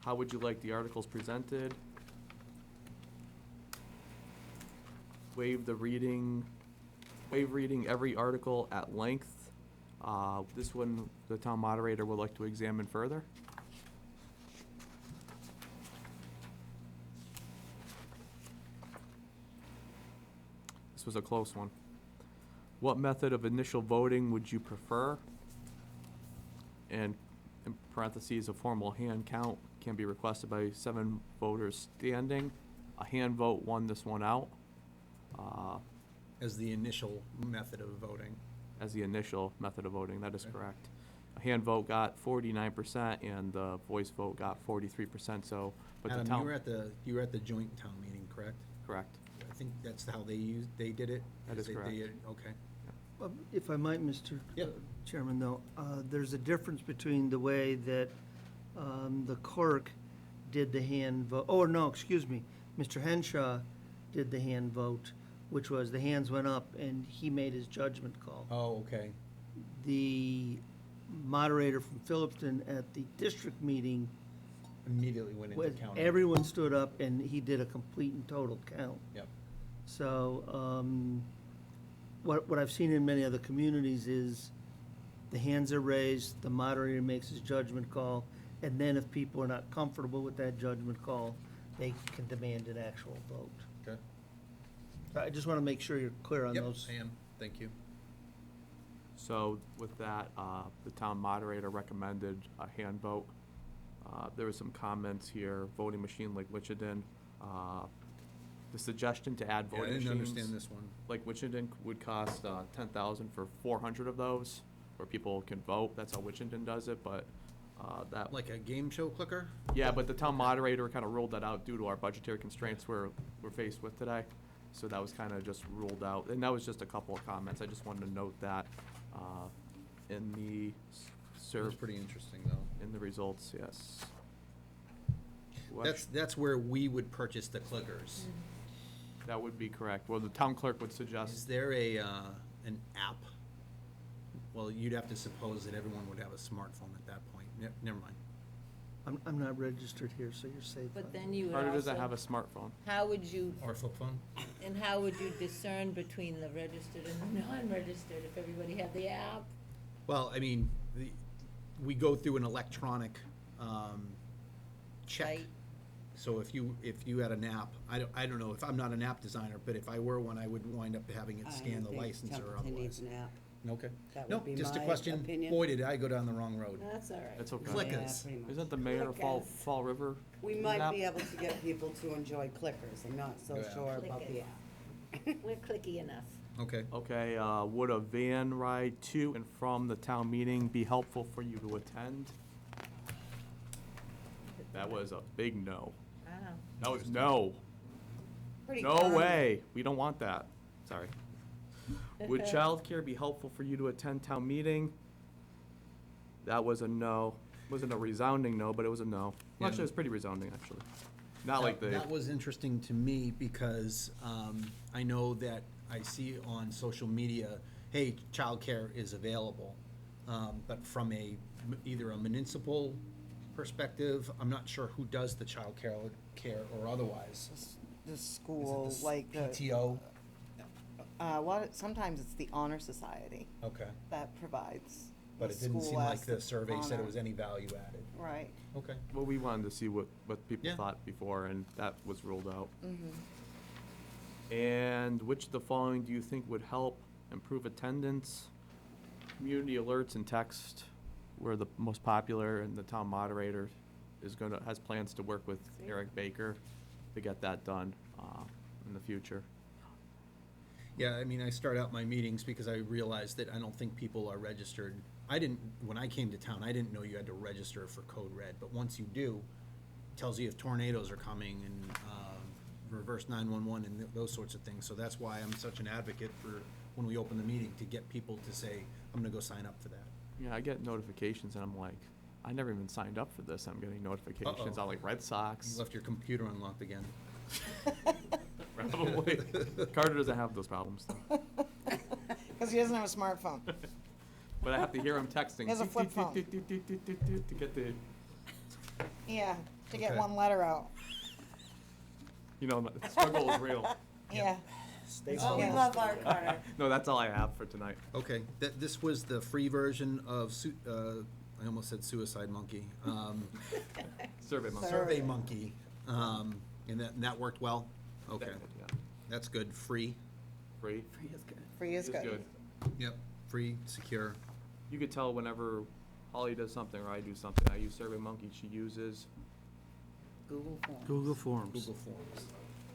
How would you like the articles presented? Waive reading every article at length. This one, the town moderator would like to examine further. This was a close one. What method of initial voting would you prefer? And in parentheses, a formal hand count can be requested by 7 voters standing. A hand vote won this one out. As the initial method of voting. As the initial method of voting, that is correct. A hand vote got 49% and the voice vote got 43%, so, but the Adam, town. you were at the joint town meeting, correct? Correct. I think that's how they did it? That is correct. Okay. If I might, Mr. Yep. Chairman, though, there's a difference between the way that the clerk did the hand vote, Mr. Henshaw did the hand vote, which was the hands went up and he made his judgment call. Oh, okay. The moderator from Phillipston at the district meeting, Immediately went into counting. everyone stood up and he did a complete and total count. Yep. So, what I've seen in many other communities is the hands are raised, the moderator makes his judgment call, and then if people are not comfortable with that judgment call, they can demand an actual vote. Okay. I just want to make sure you're clear on Yep, those. I am. Thank you. So with that, the town moderator recommended a hand vote. There were some comments here, voting machine like Wichita. The suggestion to add Yeah, voting I machines. didn't understand this one. Like Wichita would cost $10,000 for 400 of those, where people can vote. That's how Wichita does it, but that. Like a game show clicker? Yeah, but the town moderator kind of ruled that out due to our budgetary constraints we're faced with today. So that was kind of just ruled out, and that was just a couple of comments. I just wanted to note that in the It was pretty interesting, though. in the results, yes. That's where we would purchase the clickers. That would be correct. Well, the town clerk would Is suggest, there an app? Well, you'd have to suppose that everyone would have a smartphone at that point. Never mind. I'm not registered here, so you're safe. But on then you would Carter doesn't have a also, smartphone. how would you, Or a flip phone? and how would you discern between the registered and the non-registered if everybody had the app? Well, I mean, we go through an electronic check. Right. So if you had an app, I don't know, if I'm not an app designer, but if I were one, I would wind up having it scan the license or Templeton needs otherwise. an app. Okay. That No, would be just a my question. opinion. Boy, did I go down the wrong road. That's all right. That's okay. Clickers. Yeah, pretty much. Isn't the mayor Clickers. Fall River? We might app? be able to get people to enjoy clickers. I'm not so Yeah. sure about the Clickers. app. We're clicky enough. Okay. Okay, would a van ride to and from the town meeting be helpful for you to attend? That was a big no. Wow. That was no. Pretty No firm. way. We don't want that. Sorry. Would childcare be helpful for you to attend town meeting? That was a no. Wasn't a resounding no, but it was a no. Yeah. Actually, it was pretty resounding, actually. Not like That was interesting to me because I know that I see on social media, hey, childcare is available. But from either a municipal perspective, I'm not sure who does the childcare or otherwise. The Is it school, the like the, PTO? sometimes it's the honor society Okay. that provides. But the it didn't school seem like as the survey said honor. it was any value added. Right. Okay. Well, we wanted to see what people Yeah. thought before, and that was ruled out. Mm-hmm. And which of the following do you think would help improve attendance? Community alerts and text were the most popular, and the town moderator has plans to work with Eric Baker to get that done in the future. Yeah, I mean, I start out my meetings because I realized that I don't think people are registered. When I came to town, I didn't know you had to register for Code Red, but once you do, it tells you if tornadoes are coming and reverse 911 and those sorts of things. So that's why I'm such an advocate for when we open the meeting, to get people to say, I'm gonna go sign up for that. Yeah, I get notifications, and I'm like, I never even signed up for this. I'm getting notifications Uh-oh. on like Red You Sox. left your computer unlocked again. Probably. Carter doesn't have those problems, though. Because he doesn't have a smartphone. But I have to hear him texting. He has a flip phone. To get the, Yeah, to get Okay. one letter out. the struggle is real. Yeah. Stay Oh, we focused. love our Carter. No, that's all I have for tonight. Okay, this was the free version of, I almost said Suicide Monkey. Survey month. Survey Monkey, and that worked well? Okay, Yeah. that's good, free. Free. Free is It's good. Yep, free, secure. You could tell whenever Holly does something or I do something. I use Survey Monkey. She uses. Google Forms. Google Forms. Google Forms.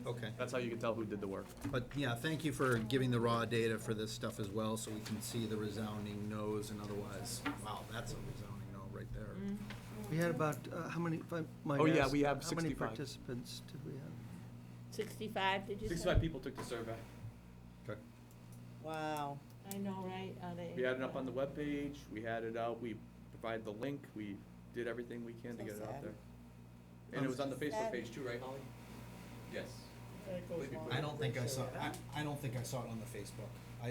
Okay, That's how you can tell who did the work. but yeah, thank you for giving the raw data for this stuff as well, so we can see the resounding no's and otherwise. Wow, that's a resounding no right there. We had about, how many, if I might Oh, yeah, ask, we have how many 65. participants did we have? 65, did you say? 65 people took the survey. Okay. Wow. I know, right? Are they? We had it up on the webpage. We had it out. We provided the link. We did everything we can to So get it out sad. there. And it was on the Facebook Sad. page too, right, Holly? Yes. I don't think I saw it on the Facebook.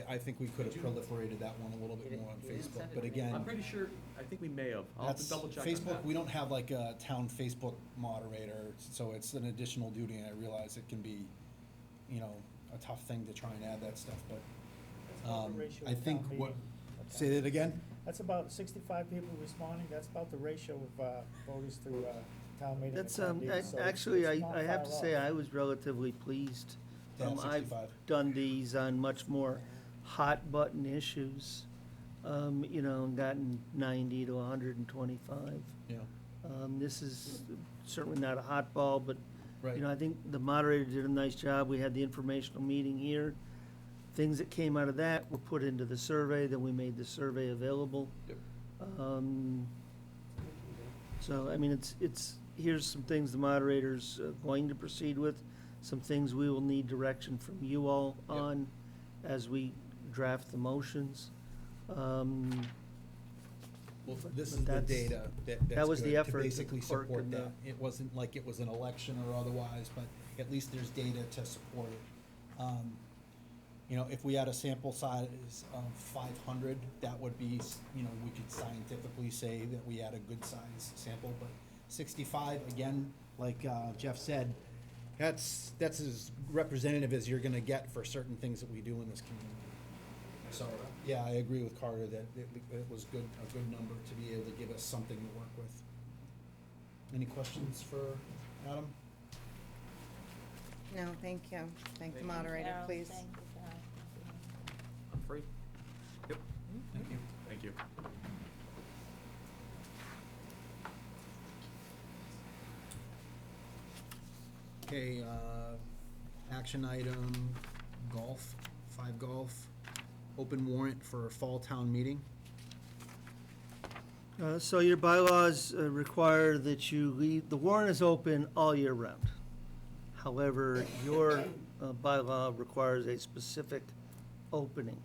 I think we could have proliferated that one a little bit more on Facebook, but again. I'm pretty sure, I think we may have. I'll have to That's double check on Facebook, that. we don't have like a town Facebook moderator, so it's an additional duty, and I realize it can be, a tough thing to try and add that stuff, but, That's about the ratio I of think town what, meeting. say that again? That's about 65 people responding, that's about the ratio of voters through town meeting. That's, attendees, so actually, it's not I have to far say, off. I was relatively pleased. Yeah, I've 65. done these on much more hot button issues, and gotten 90 to 125. Yeah. This is certainly not a hot ball, but, Right. I think the moderator did a nice job. We had the informational meeting here. Things that came out of that were put into the survey, then we made the survey available. Yep. So, I mean, here's some things the moderator's going to proceed with, some things we will need direction from you all Yep. on as we draft the motions. Well, this But is the that's- data that was the good effort to of the basically clerk support and that. It wasn't like it was an election or otherwise, but at least there's data to support it. You know, if we had a sample size of 500, that would be, you know, we could scientifically say that we had a good size sample, but 65, again, like Jeff said, that's as representative as you're gonna get for certain things that we do in this community. So, yeah, I agree with Carter that it was good, a good number to be able to give us something to work with. Any questions for Adam? No, thank you. Thank the moderator, Carol, please. thank you, Carol. I'm free. Yep. Thank you. Thank you. Okay, action item, golf, 5 golf, open warrant for fall town meeting. So your bylaws require that you leave, the warrant is open all year round. However, your bylaw requires a specific opening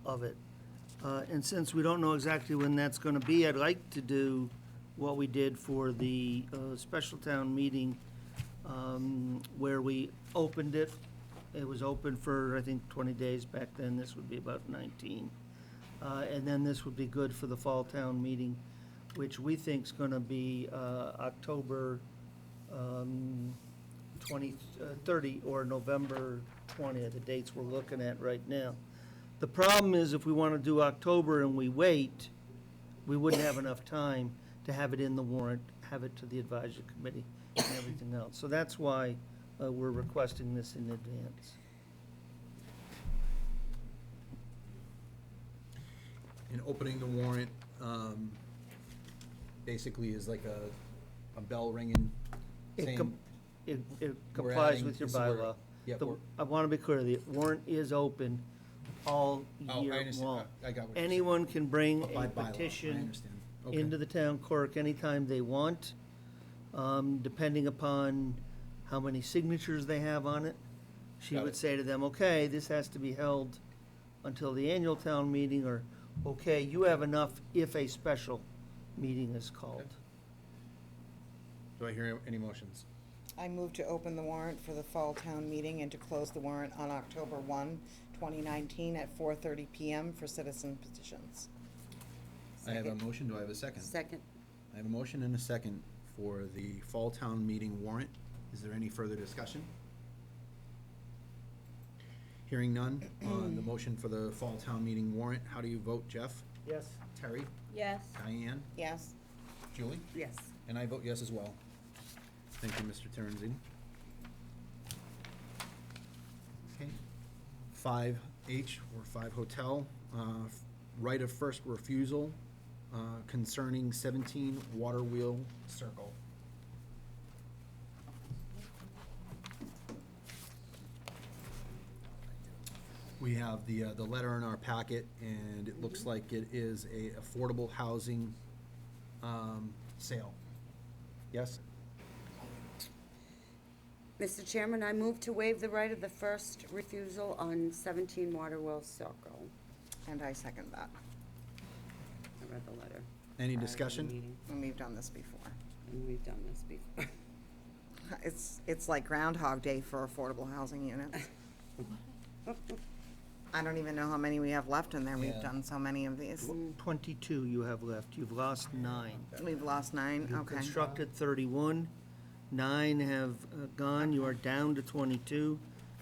of it. And since we don't know exactly when that's gonna be, I'd like to do what we did for the special town meeting, where we opened it. It was open for, I think, 20 days back then. This would be about 19. And then this would be good for the fall town meeting, which we think is gonna be October 30 or November 20th, the dates we're looking at right now. The problem is if we wanna do October and we wait, we wouldn't have enough time to have it in the warrant, have it to the advisory committee and everything else. So that's why we're requesting this in advance. And opening the warrant, basically is like a bell ringing, It saying, com- It We're complies adding- with your this is where- bylaw. yeah, The- we're- I want to be clear, the warrant is open all oh, year I understand, long. I got what you're saying. Anyone can bring By a bylaw, I petition understand. Okay. into the town clerk anytime they want, depending upon how many signatures they have on it. She Got would it. say to them, okay, this has to be held until the annual town meeting, or, okay, you have enough if a special meeting is called. Do I hear any motions? I move to open the warrant for the fall town meeting and to close the warrant on October 1, 2019 at 4:30 PM for citizen petitions. I have a motion, do I have a second? Second. I have a motion and a second for the fall town meeting warrant. Is there any further discussion? Hearing none, on the motion for the fall town meeting warrant, how do you vote, Jeff? Yes. Terry? Yes. Diane? Yes. Julie? Yes. And I vote yes as well. Thank you, Mr. Terenzini. Okay. 5H, or 5 Hotel, right of first refusal concerning 17 Water Wheel Circle. We have the letter in our packet, and it looks like it is a affordable housing sale. Yes? Mr. Chairman, I move to waive the right of the first refusal on 17 Waterwell Circle. And I second that. I read the letter. Any prior to the discussion? meeting, And we've done this before. And we've done this before. It's like Groundhog Day for affordable housing units. I don't even know how many we have left in there. We've Yeah. done so many of these. 22 you have left. You've lost 9. We've lost 9, You okay. constructed 31, 9 have gone, you are down to 22.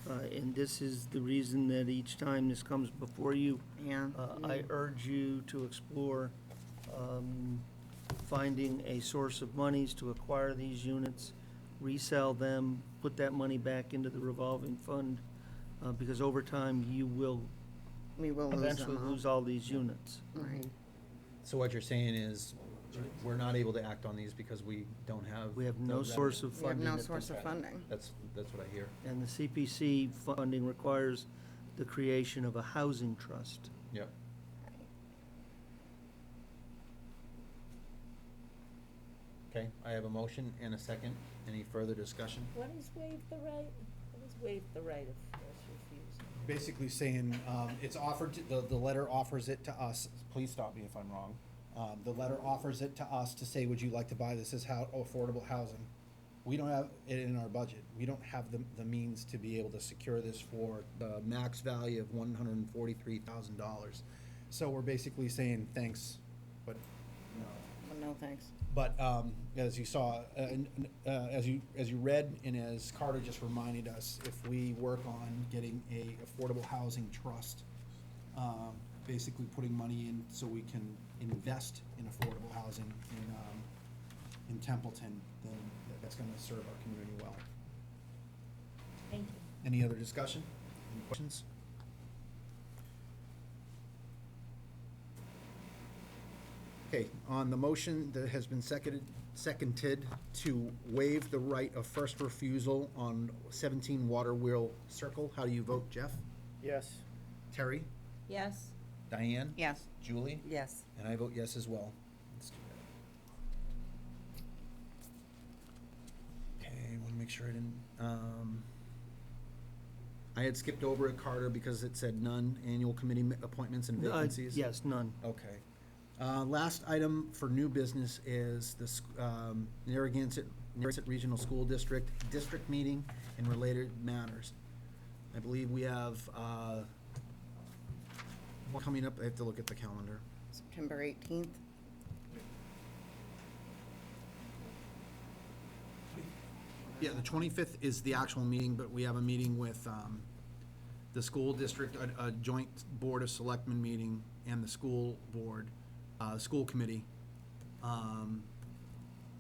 And this is the reason that each time this comes before you, Yeah. I urge you to explore finding a source of monies to acquire these units, resell them, put that money back into the revolving fund, because over time, you will We will lose eventually them all. lose all these units. Right. So what you're saying is, we're not able to act on these because we don't have. We have the no revenue. source of We have funding. no at source this of time. funding. That's what I hear. And the CPC funding requires the creation of a housing trust. Yep. Okay, I have a motion and a second. Any further discussion? What is waive the right? What is waive the right of first refusal? Basically saying, it's offered, the letter offers it to us, please stop me if I'm wrong. The letter offers it to us to say, would you like to buy this as affordable housing? We don't have it in our budget. We don't have the means to be able to secure this for the max value of $143,000. So we're basically saying thanks, but no. Well, no, thanks. But as you saw, as you read, and as Carter just reminded us, if we work on getting a affordable housing trust, basically putting money in so we can invest in affordable housing in Templeton, then that's going to serve our community well. Thank you. Any other discussion? Any questions? Okay, on the motion that has been seconded to waive the right of first refusal on 17 Water Wheel Circle, how do you vote, Jeff? Yes. Terry? Yes. Diane? Yes. Julie? Yes. And I vote yes as well. Let's do that. Okay, want to make sure I didn't, I had skipped over it, Carter, because it said none, annual committee appointments and vacancies. Yes, none. Okay. Last item for new business is this Narragansett Regional School District meeting and related matters. I believe we have one coming up. I have to look at the calendar. September 18th. Yeah, the 25th is the actual meeting, but we have a meeting with the school district, a joint board of selectmen meeting, and the school board, school committee. And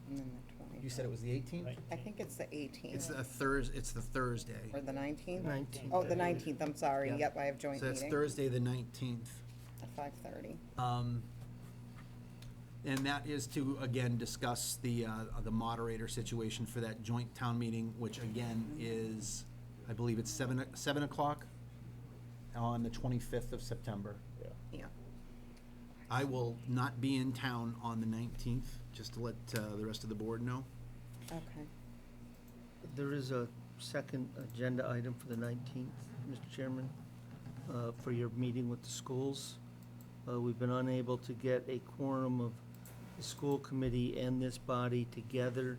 then the 20th. You said it was the 18th? Right. I think it's the 18th. It's the Thursday. Or the 19th? 19th. Oh, the 19th, I'm sorry. Yep. Yep, I have joint So that's meeting Thursday, the 19th. at 5:30. And that is to, again, discuss the moderator situation for that joint town meeting, which again is, I believe it's 7 o'clock on the 25th of September. Yeah. I will not be in town on the 19th, just to let the rest of the board know. Okay. There is a second agenda item for the 19th, Mr. Chairman, for your meeting with the schools. We've been unable to get a quorum of the school committee and this body together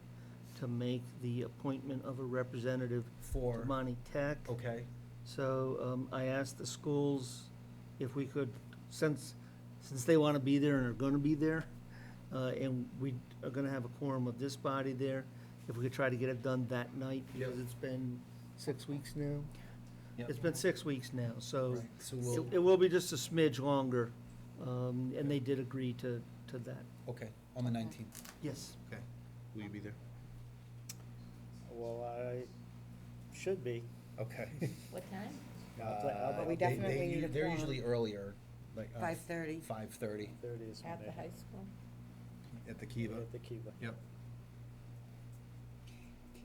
to make the appointment of a representative For, to Monty Tech. okay, So I asked the schools if we could, since they want to be there and are going to be there, and we are going to have a quorum of this body there, if we could try to get it done that night, because it's been 6 weeks now. Yep. It's been 6 weeks now, so Right, so we'll- it will be just a smidge longer, and they did agree to that. okay, on the 19th. Yes. Okay. Will you be there? Well, I should be. Okay. What time? But we definitely need a They're quorum. usually earlier, like. 5:30. 5:30 30 is when At they the have high school? at the Kiva. at the Kiva. Yep.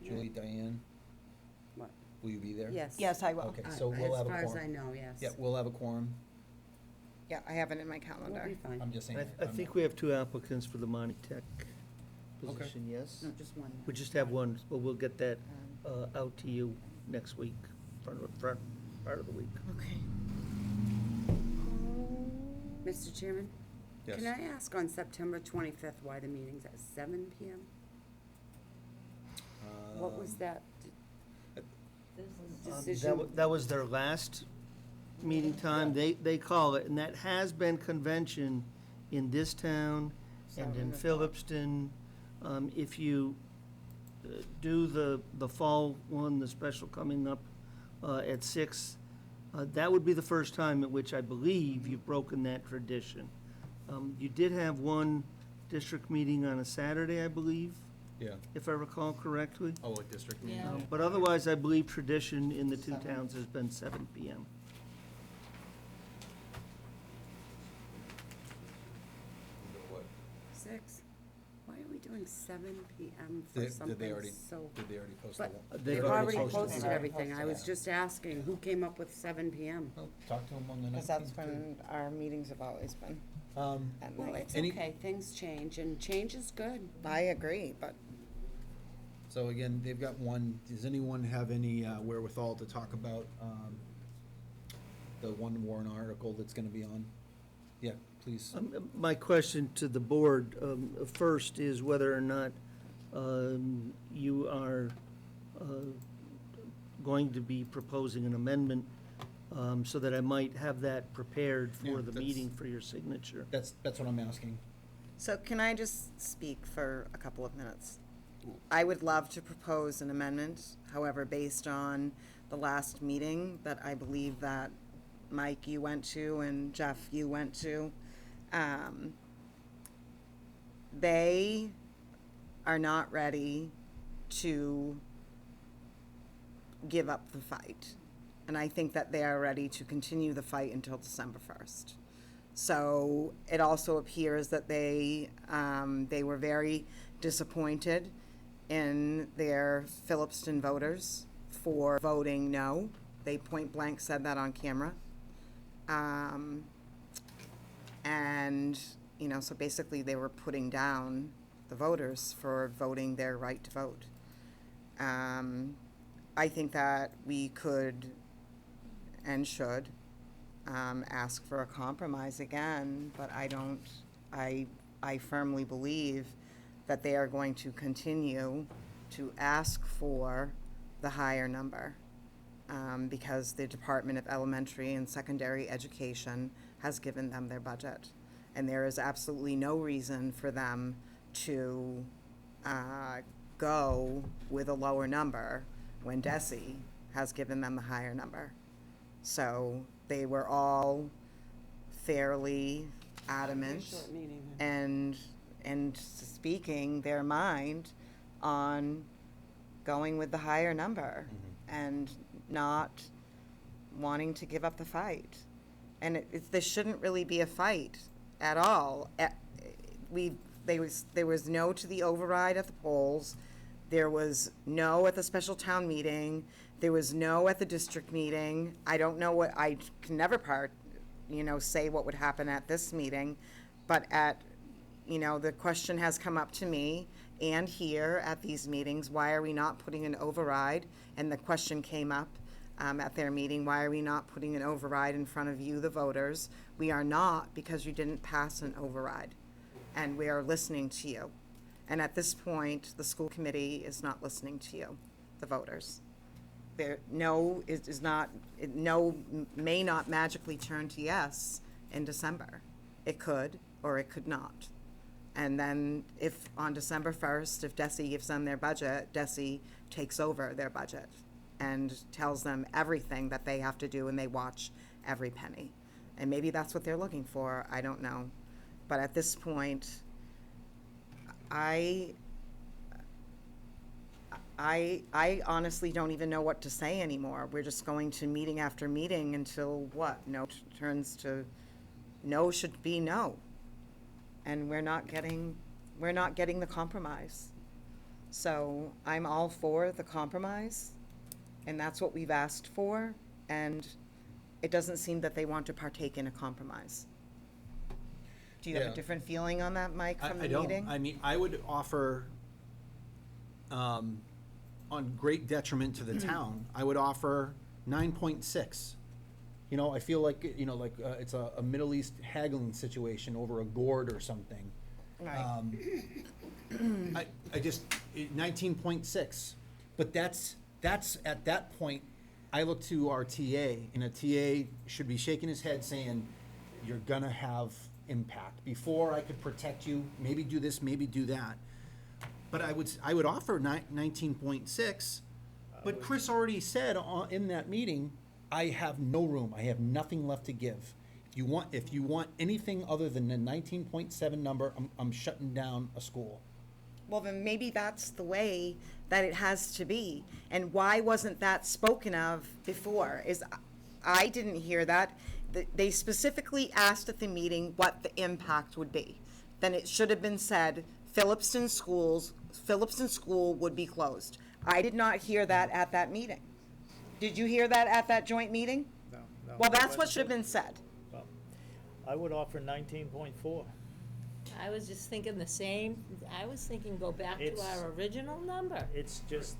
Julie, Diane, What? will you be there? Yes. Yes, I will. Okay, so we'll have a As far as I quorum. know, yes. Yeah, we'll have a quorum. Yeah, I have it in my We'll calendar. be fine. I'm just saying. I think we have 2 applicants for the Monty Tech Okay. position, yes? No, just one. We just have one, but we'll get that Um, out to you next week, front part of the week. Okay. Mr. Chairman? Yes. Can I ask on September 25th why the meeting's at 7 PM? What was that? Decision? That was their last meeting time, they call it, and that has been convention in this town and in 7 o'clock. Phillipston. If you do the fall one, the special coming up at 6, that would be the first time at which I believe you've broken that tradition. You did have one district meeting on a Saturday, I believe, Yeah. if I recall correctly. Oh, a district meeting. Yeah. But otherwise, I believe tradition in the 2 towns has been 7 PM. What? 6? Why are we doing 7 PM for Did they something already, so? did they already post But that? They've they've already already posted posted it. everything. I was just asking, who came up with 7 PM? Well, talk to them on the 19th. Because that's when our meetings have always been at Well, night. it's Any- okay, things change, and change is good. I agree, but So again, they've got one, does anyone have any wherewithal to talk about the one warrant article that's gonna be on? Yeah, please. My question to the board, first, is whether or not you are going to be proposing an amendment, so that I might have that prepared Yeah, for the that's- meeting for your signature. That's what I'm asking. So can I just speak for a couple of minutes? I would love to propose an amendment, however, based on the last meeting that I believe that Mike, you went to, and Jeff, you went to. They are not ready to give up the fight. And I think that they are ready to continue the fight until December 1st. So it also appears that they were very disappointed in their Phillipston voters for voting no. They point blank said that on camera. And, you know, so basically they were putting down the voters for voting their right to vote. I think that we could and should ask for a compromise again, but I firmly believe that they are going to continue to ask for the higher number, because the Department of Elementary and Secondary Education has given them their budget. And there is absolutely no reason for them to go with a lower number when DESE has given them the higher number. So they were all fairly adamant Short meeting then. and speaking their mind on going with the higher number and not wanting to give up the fight. And this shouldn't really be a fight at all. There was no to the override at the polls. There was no at the special town meeting. There was no at the district meeting. I don't know what, I can never say what would happen at this meeting, but the question has come up to me and here at these meetings, why are we not putting an override? And the question came up at their meeting, why are we not putting an override in front of you, the voters? We are not, because you didn't pass an override, and we are listening to you. And at this point, the school committee is not listening to you, the voters. No may not magically turn to yes in December. It could, or it could not. And then if on December 1st, if DESE gives them their budget, DESE takes over their budget and tells them everything that they have to do, and they watch every penny. And maybe that's what they're looking for, I don't know. But at this point, I honestly don't even know what to say anymore. We're just going to meeting after meeting until what? No turns to no should be no. And we're not getting the compromise. So I'm all for the compromise, and that's what we've asked for, and it doesn't seem that they want to partake in a compromise. Do you have Yeah. a different feeling on that, Mike, from the I don't. meeting? I mean, I would offer, on great detriment to the town, I would offer 9.6. I feel like, it's a Middle East haggling situation over a gourd or something. Right. I just, 19.6. But that's, at that point, I look to our TA, and a TA should be shaking his head saying, you're gonna have impact. Before I could protect you, maybe do this, maybe do that. But I would offer 19.6, but Chris already said in that meeting, I have no room, I have nothing left to give. If you want anything other than the 19.7 number, I'm shutting down a school. Well, then maybe that's the way that it has to be. And why wasn't that spoken of before? I didn't hear that. They specifically asked at the meeting what the impact would be. Then it should have been said, Phillipston School would be closed. I did not hear that at that meeting. Did you hear that at that joint meeting? No. Well, that's what should have been said. Well, I would offer 19.4. I was just thinking the same. I was thinking go back to It's- our original number, It's just,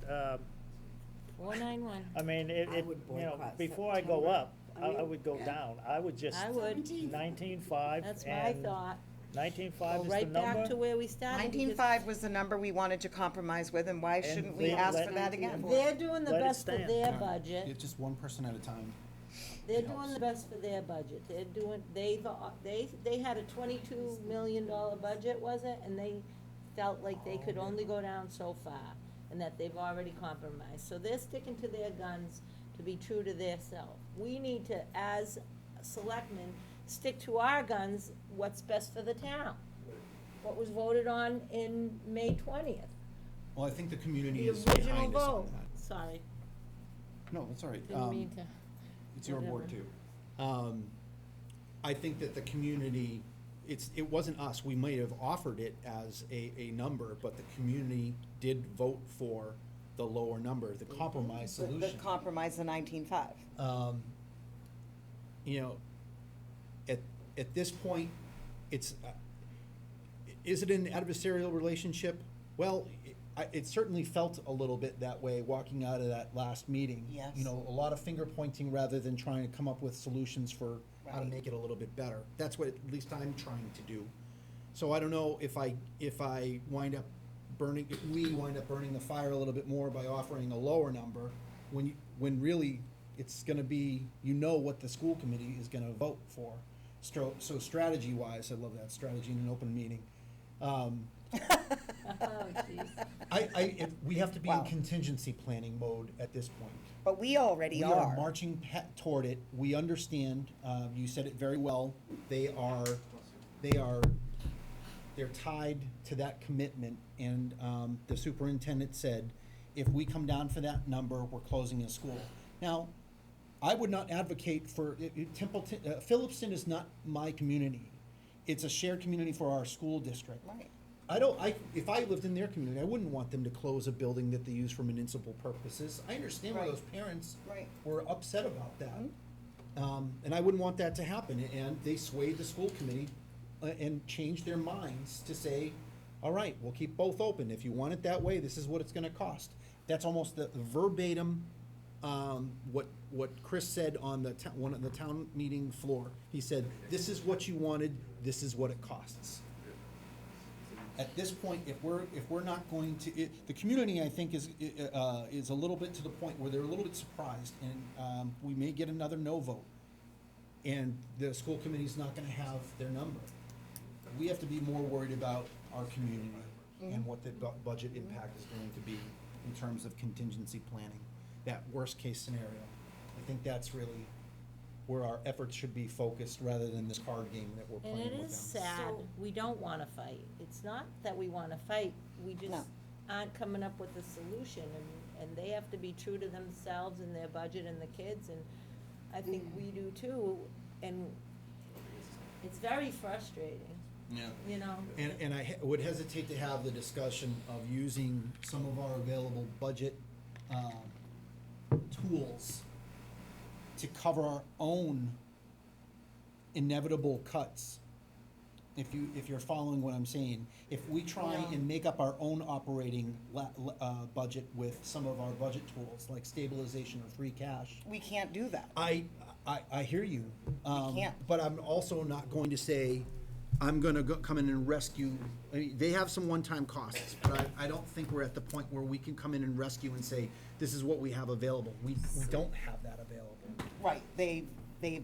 491. I mean, I would boycott before I go September. up, I would go down. I would just I would. 19.5. That's my and thought. 19.5 Go is the right back number? to where we started. because 19.5 was the number we wanted to compromise with, and why shouldn't we leave- ask let- for that again? They're doing the Let it best for stand. their Yeah. budget. It's just one person at a time. They're It doing helps. the best for their budget. They're doing, they had a $22 million budget, was it? And they felt like they could only go down so far, and that they've already compromised. So they're sticking to their guns to be true to their self. We need to, as selectmen, stick to our guns, what's best for the town. What was voted on in May 20th. Well, I think the community The is original behind us on vote. that. Sorry, No, that's all right. didn't mean to. It's your board whatever. too. I think that the community, it wasn't us, we might have offered it as a number, but the community did vote for the lower number, the compromise The solution. compromise, the 19.5. You know, at this point, it's, is it an adversarial relationship? Well, it certainly felt a little bit that way walking out of that last meeting. Yes. You know, a lot of finger pointing rather than trying to come up with solutions for how to Right. make it a little bit better. That's what at least I'm trying to do. So I don't know if I wind up burning, if we wind up burning the fire a little bit more by offering a lower number, when really it's gonna be, you know what the school committee is gonna vote for. So strategy-wise, I love that, strategy in an open meeting. Oh, jeez. We have to be Wow. in contingency planning mode at this point. But we already We are. are marching toward it. We understand, you said it very well. They're tied to that commitment, and, the superintendent said, if we come down for that number, we're closing a school. Now, I would not advocate for, Templeton, Phillipston is not my community. It's a shared community for our school district. Right. If I lived in their community, I wouldn't want them to close a building that they use for municipal purposes. I understand why Right. those parents Right. were upset about that. And I wouldn't want that to happen, and they swayed the school committee and changed their minds to say, all right, we'll keep both open. If you want it that way, this is what it's gonna cost. That's almost the verbatim, what Chris said on one of the town meeting floor. He said, this is what you wanted, this is what it costs. At this point, if we're not going to, the community, I think, is a little bit to the point where they're a little bit surprised, and we may get another no vote. And the school committee's not gonna have their number. We have to be more worried about our community and what the budget impact is going to be in terms of contingency planning, that worst-case scenario. I think that's really where our efforts should be focused, rather than this card game that we're And playing it with is them. sad, we don't wanna fight. It's not that we wanna fight, we just No. aren't coming up with a solution, and they have to be true to themselves and their budget and the kids, and I think we do too, and it's very frustrating, Yeah. you know? And I would hesitate to have the discussion of using some of our available budget tools to cover our own inevitable cuts. If you're following what I'm saying, if we try and make up our own operating budget with some of our budget tools, like stabilization or free cash, We can't do that. I hear you. can't. But I'm also not going to say, I'm gonna come in and rescue. I mean, they have some one-time costs, but I don't think we're at the point where we can come in and rescue and say, this is what we have available. We don't have that available. Right, they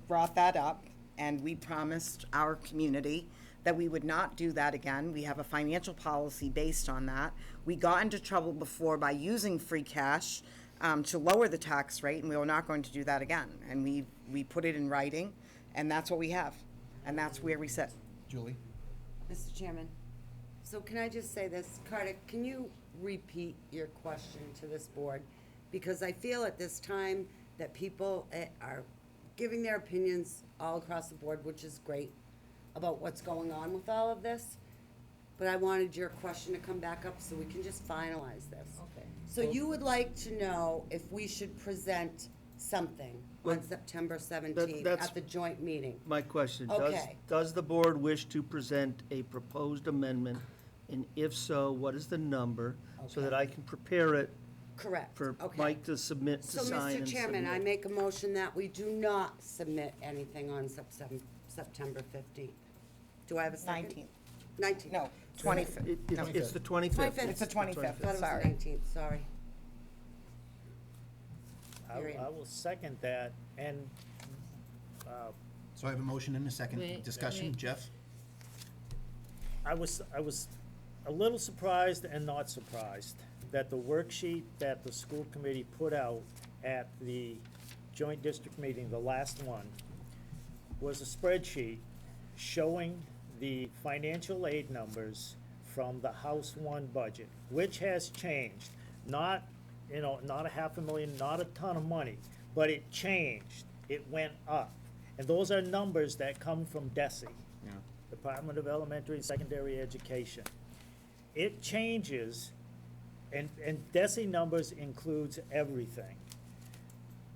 brought that up, and we promised our community that we would not do that again. We have a financial policy based on that. We got into trouble before by using free cash to lower the tax rate, and we were not going to do that again. And we put it in writing, and that's what we have, and that's where we sit. Julie? Mr. Chairman, so can I just say this? Carter, can you repeat your question to this board? Because I feel at this time that people are giving their opinions all across the board, which is great, about what's going on with all of this. But I wanted your question to come back up so we can just finalize this. Okay. So you would like to know if we should present something on September 17th that's- at the joint meeting? My question, Okay. does the board wish to present a proposed amendment? And if so, what is the number, so that I can prepare it Correct, for okay. Mike to submit, to So, sign Mr. and Chairman, I submit? make a motion that we do not submit anything on September 15th. Do I have a second? 19th. 19th. No, 25th. It's the 25th. It's the 25th, Thought it was the sorry. 19th, sorry. I will second that, and, So I have a motion and a second. Wait, Discussion, wait. Jeff? I was a little surprised and not surprised that the worksheet that the school committee put out at the joint district meeting, the last one, was a spreadsheet showing the financial aid numbers from the House One budget, which has changed. Not, not a $500,000, not a ton of money, but it changed. It went up. And those are numbers that come from DESE. Yeah. Department of Elementary and Secondary Education. It changes, and DESE numbers includes everything.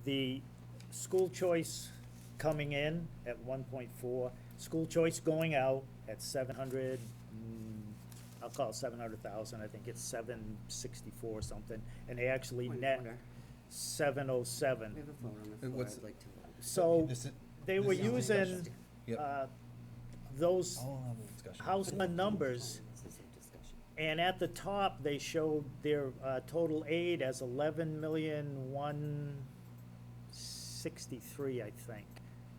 The school choice coming in at 1.4, school choice going out at 700, I'll call it 700,000, I think it's 764 something, and they actually Point of net order. 707. We have a phone on the floor, What's- I'd like to. So, This is- they were this is using, Yep. those I'll have a discussion. Houseman numbers, This is a discussion. and at the top, they showed their total aid as 11,163, I think.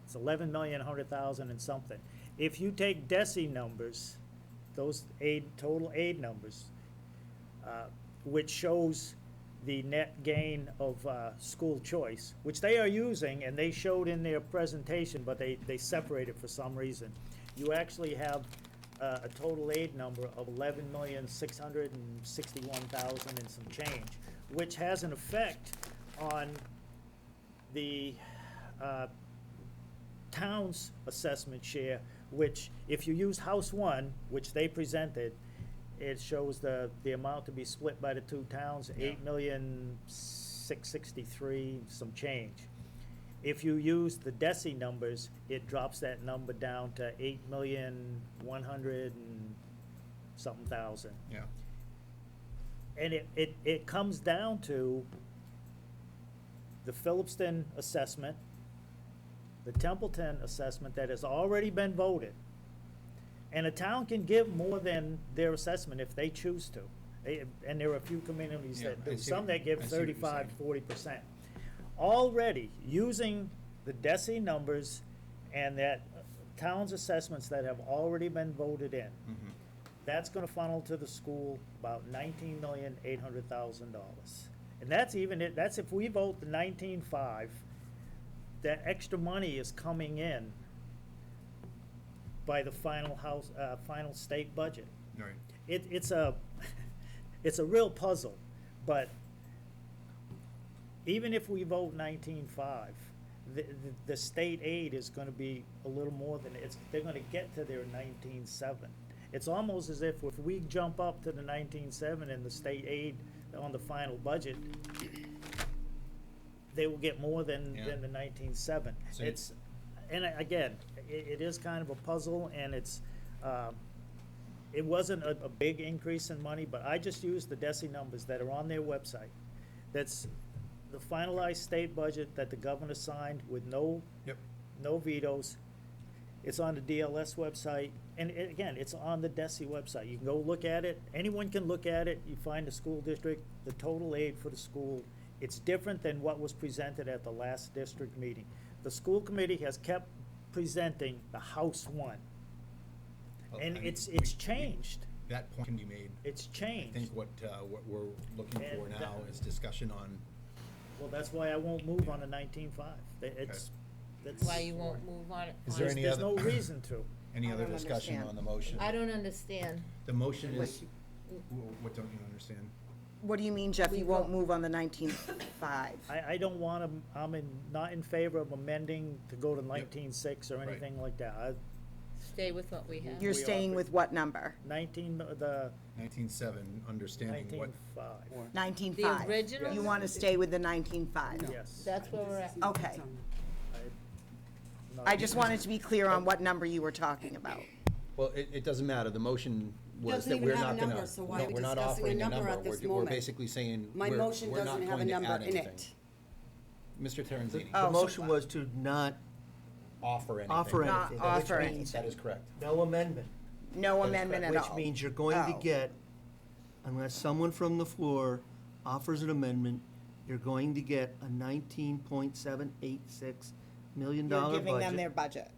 It's 11,100,000 and something. If you take DESE numbers, those total aid numbers, which shows the net gain of school choice, which they are using, and they showed in their presentation, but they separated for some reason. You actually have a total aid number of 11,661,000 and some change, which has an effect on the town's assessment share, which, if you use House One, which they presented, it shows the amount to be split by the two towns, Yeah. 8,663,000 some change. If you use the DESE numbers, it drops that number down to 8,100,000 and something thousand. Yeah. And it comes down to the Phillipston assessment, the Templeton assessment that has already been voted. And a town can give more than their assessment if they choose to. And there are a few communities Yeah, that I do, see some what- that give I see what you're 35, saying. 40%. Already, using the DESE numbers and that town's assessments that have already been voted in, Mhm. that's gonna funnel to the school about $19,800,000. And that's that's if we vote the 19.5, that extra money is coming in by the final final state budget. All right. It's a real puzzle, but even if we vote 19.5, the state aid is gonna be a little more than, they're gonna get to their 19.7. It's almost as if we jump up to the 19.7 and the state aid on the final budget, they will get more than Yeah. the 19.7. So- And again, it is kind of a puzzle, and it wasn't a big increase in money, but I just used the DESE numbers that are on their website. That's the finalized state budget that the governor signed with no vetoes. It's on the DLS website, and again, it's on the DESE website. You can go look at it. Anyone can look at it. You find the school district, the total aid for the school. It's different than what was presented at the last district meeting. The school committee has kept presenting the House One, Well, and I mean, it's changed. That point can be made. It's I changed. think what we're looking for And now that- is discussion on, Well, that's why I won't move on the 19.5. That's. Why you won't move on it? Is there any There's other- no reason to. any I other don't discussion understand. on the motion? I don't understand. The motion is, what don't you understand? What do you mean, Jeff, you won't move on the 19.5? I don't want to, not in favor of amending to go to 19.6 or Right. anything like that. Stay with what we have. You're We staying offered- with what number? 19.7, understanding what, 19.5. 19.5? The original? You want to stay with the 19.5? Yes. That's where we're at. Okay. Not- I just wanted to be clear on what number you were talking about. well, it doesn't matter. The motion was Doesn't that even we're have a not gonna, number, so why no, are we we're not discussing a offering a number number. at this We're moment? basically saying, My we're motion not doesn't have a going to number add in anything. it. Mr. Terenzini, Oh, The motion was to not offer anything. offer Not anything. offer which means That is correct. no amendment. No That is amendment at Which all. means you're going to Oh. get, unless someone from the floor offers an amendment, you're going to get a $19.786 million You're budget. giving them their budget.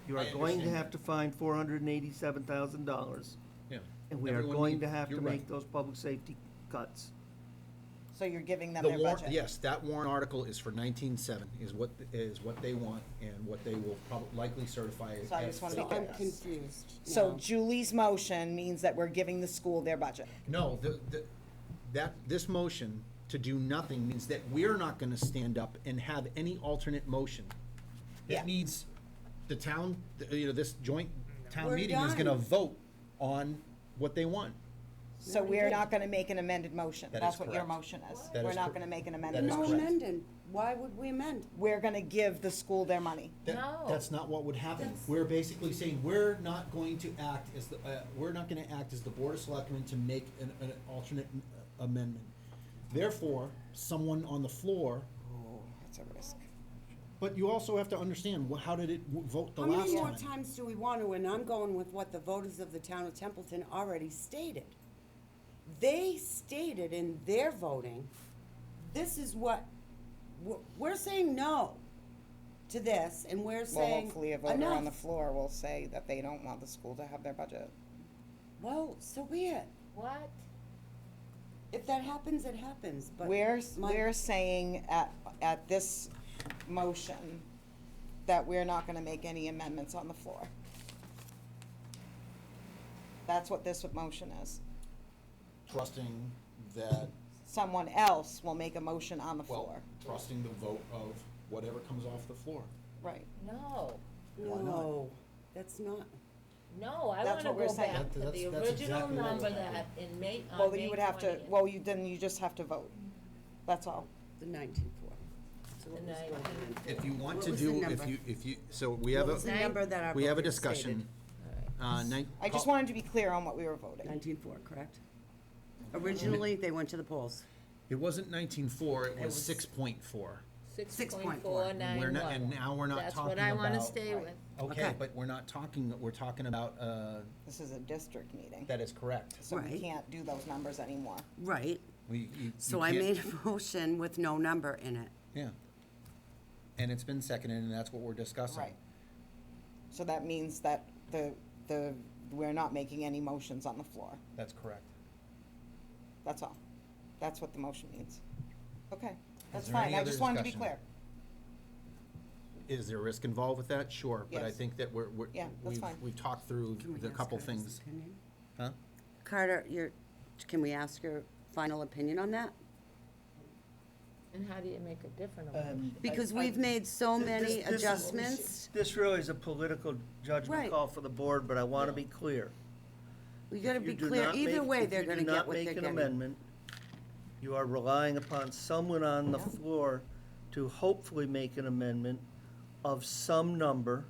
You are I going to understand have to find $487,000, Yeah. and we are Everyone going need- to have to you're make right. those public safety cuts. So you're giving them The their warrant, budget. yes, that warrant article is for 19.7, is what they want, and what they will likely certify. So I as just wanna free be So I'm cash. confused. So now. Julie's motion means that we're giving the school their budget. No, this motion to do nothing means that we're not gonna stand up and have any alternate motion. Yeah. It needs the town, this joint town We're meeting is gonna done. vote on what they want. So we're not gonna make an amended motion. That is That's what your correct. motion is. That We're is not cor- gonna make an that amended is No motion. correct. amending. Why would we amend? We're gonna give the school their money. No. That's not what would happen. We're basically saying, we're not going to act as we're not gonna act as the Board of Selectmen to make an alternate amendment. Therefore, someone on the floor, Oh, that's a risk. but you also have to understand, how did it vote the How last many more time? times do we want to? And I'm going with what the voters of the town of Templeton already stated. They stated in their voting, this is what, we're saying no to this, and we're Well, saying hopefully a voter on the enough. floor will say that they don't want the school to have their budget. Well, so be it. What? If that happens, it happens, but. We're my- saying at this motion that we're not gonna make any amendments on the floor. That's what this motion is. Trusting that, Someone else will make a motion on the well, floor. trusting the vote of whatever comes off the floor. Right. No. No, that's not. No, I That's wanna what we're go saying. back to That's the exactly original what we're number doing. that in May, on Well, May you would have to, 20th. well, then you just have to vote. That's all. The 19-4. So what The was going 19. on? If you want What to was the do, number? so we have What was the number that our we have a voters discussion. stated? I just wanted to be clear on what we were voting. 19-4, correct? Originally, they went to the polls. It wasn't 19.4, it was was 6.4. 6.4. We're not, and now we're not That's talking what I wanna about- stay Right. with. Okay, Okay. but we're talking about, This is a district meeting, that is correct. so we Right. can't do those numbers anymore. Right. You So I can't- made a motion with no number in it. Yeah. And it's been seconded, and that's what we're discussing. Right. So that means that we're not making any motions on the floor. That's correct. That's all. That's what the motion means. Okay, that's there fine. any I other just wanted to be discussion? clear. Is there risk involved with that? Sure, but I Yes. think that Yeah, that's fine. we've talked through Can we the ask couple Carter's things. opinion? Huh? Carter, can we ask your final opinion on that? And how do you make a different amendment? Because we've made so many adjustments. This really is a political judgment Right. call for the board, but I want to be clear. We gotta If you be do clear, not either make- way, if they're you gonna do get not what they're make an getting. amendment, you are relying upon someone on the Yeah. floor to hopefully make an amendment of some number,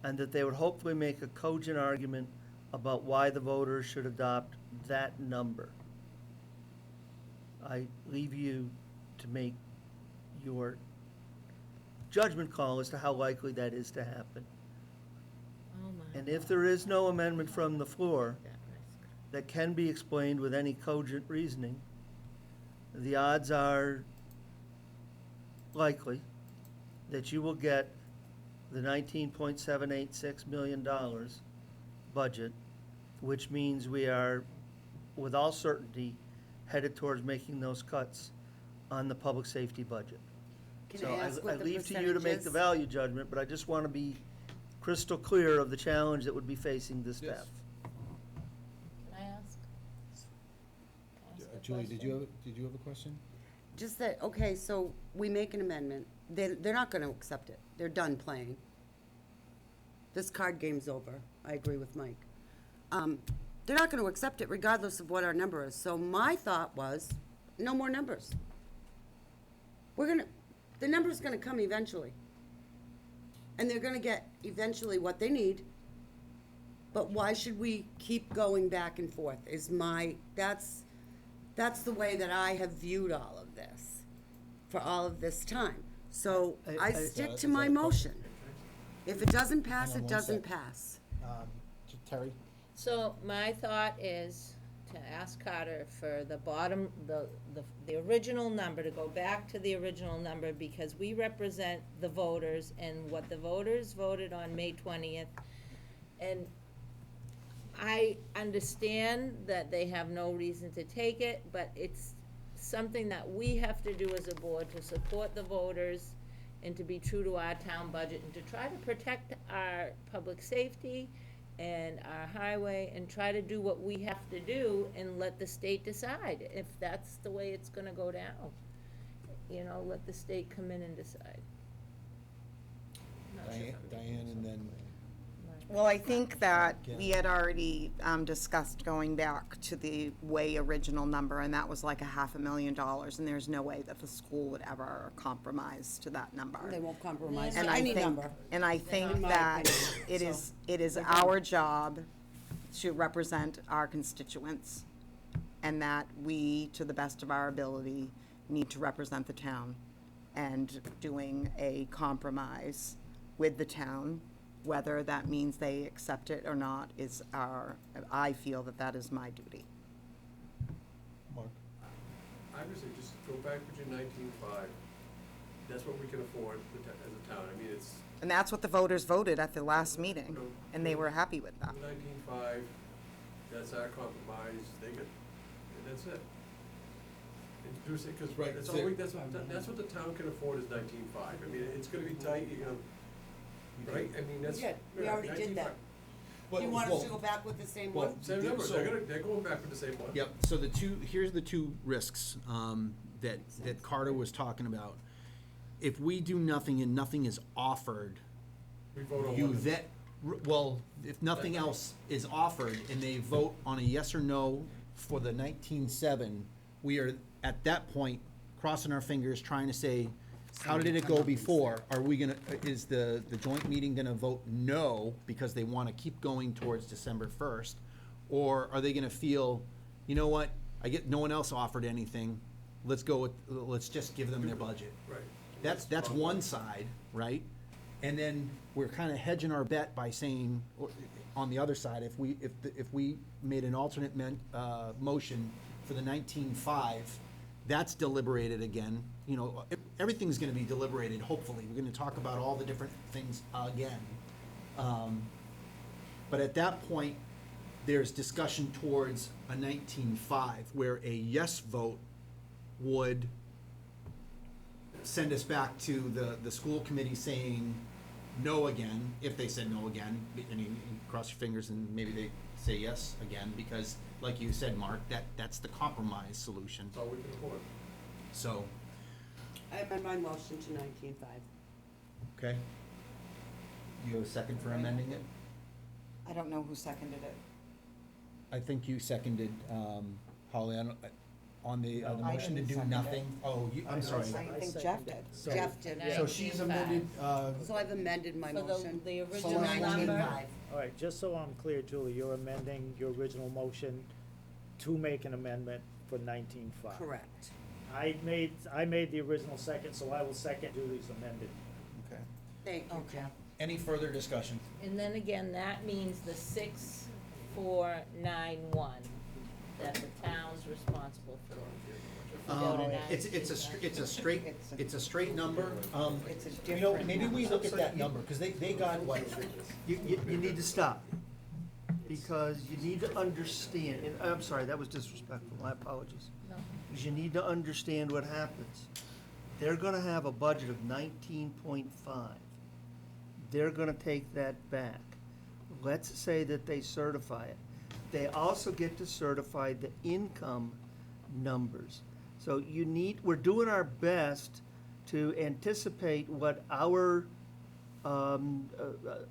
and that they would hopefully make a cogent argument about why the voters should adopt that number. I leave you to make your judgment call as to how likely that is to happen. Oh my And if God, there is no amendment from the floor that risk. that can be explained with any cogent reasoning, the odds are likely that you will get the $19.786 million budget, which means we are, with all certainty, headed towards making those cuts on the public safety budget. Can So I ask what the leave to you to make the percentage is? value judgment, but I just want to be crystal clear of the challenge that would be facing this Yes. staff. Can I ask? Julie, did you have a question? Just that, okay, so we make an amendment, they're not gonna accept it, they're done playing. This card game's over, I agree with Mike. They're not gonna accept it regardless of what our number is, so my thought was, no more numbers. The number's gonna come eventually. And they're gonna get eventually what they need. But why should we keep going back and forth, that's the way that I have viewed all of this, for all of this time. So I stick to my motion. If it doesn't pass, Hang on it one doesn't sec. pass. Terry? So my thought is to ask Carter for the bottom, the original number, to go back to the original number, because we represent the voters and what the voters voted on May 20th. And I understand that they have no reason to take it, but it's something that we have to do as a board to support the voters and to be true to our town budget and to try to protect our public safety and our highway and try to do what we have to do and let the state decide if that's the way it's gonna go down. You know, let the state come in and decide. Not sure if I'm making Diane, and then, Well, I think that we had already discussed going back to the way original number, and that was like $500,000, and there's no way that the school would ever compromise to that number. They won't compromise And to I any think, number. and I think In my that opinion, it is our job to represent our constituents, and that we, to the best of our ability, need to represent the town. And doing a compromise with the town, whether that means they accept it or not, is I feel that that is my duty. Mark? I would say just go back with your 19.5. That's what we can afford as a town. I mean, it's And that's what the voters voted at the last meeting, and they were happy with that. 19.5. That's our compromise. They get, and that's it. And do it, because Right, that's so- all that's what the town can afford is 19.5. I mean, it's gonna be tight, you know, right? I mean, that's. We already did that. Do you want us to go back with the same one? Same number. They're going back with the same one. Yep, so here's the two risks that Carter was talking about. If we do nothing and nothing is offered, We vote on you one. vet, well, if nothing else is offered and they vote on a yes or no for the 19.7, we are, at that point, crossing our fingers, trying to say, how did it go before? Are we gonna, is the joint meeting gonna vote no because they wanna keep going towards December 1st? Or are they gonna feel, you know what, no one else offered anything, let's just give them their budget. Right. That's one side, right? And then we're kinda hedging our bet by saying, on the other side, if we made an alternate motion for the 19.5, that's deliberated again. You know, everything's gonna be deliberated, hopefully. We're gonna talk about all the different things again. But at that point, there's discussion towards a 19.5, where a yes vote would send us back to the school committee saying no again, if they said no again. I mean, cross your fingers and maybe they say yes again, because like you said, Mark, that's the compromise solution. That's all we can afford. So, I amend my motion to 19.5. okay. You have a second for amending it? I don't know who seconded it. I think you seconded, Holly, on the I motion to didn't do second nothing. Oh, I'm sorry. I think Jeff did. So- Jeff did. So she's amended, So I've amended my For motion. the to original number? 19.5. All right, just so I'm clear, Julie, you're amending your original motion to make an amendment for 19.5. Correct. I made the original second, so I will second Julie's amended. okay. Thank you, Okay. Jeff. Any further discussion? And then again, that means the 6,491 that the town's responsible for. It's a straight number. It's a You know, different maybe we number. look at that number, because they got what? You need to stop, because you need to understand, and I'm sorry, that was disrespectful, my apologies. No. Because you need to understand what happens. They're gonna have a budget of 19.5. They're gonna take that back. Let's say that they certify it. They also get to certify the income numbers. So we're doing our best to anticipate what our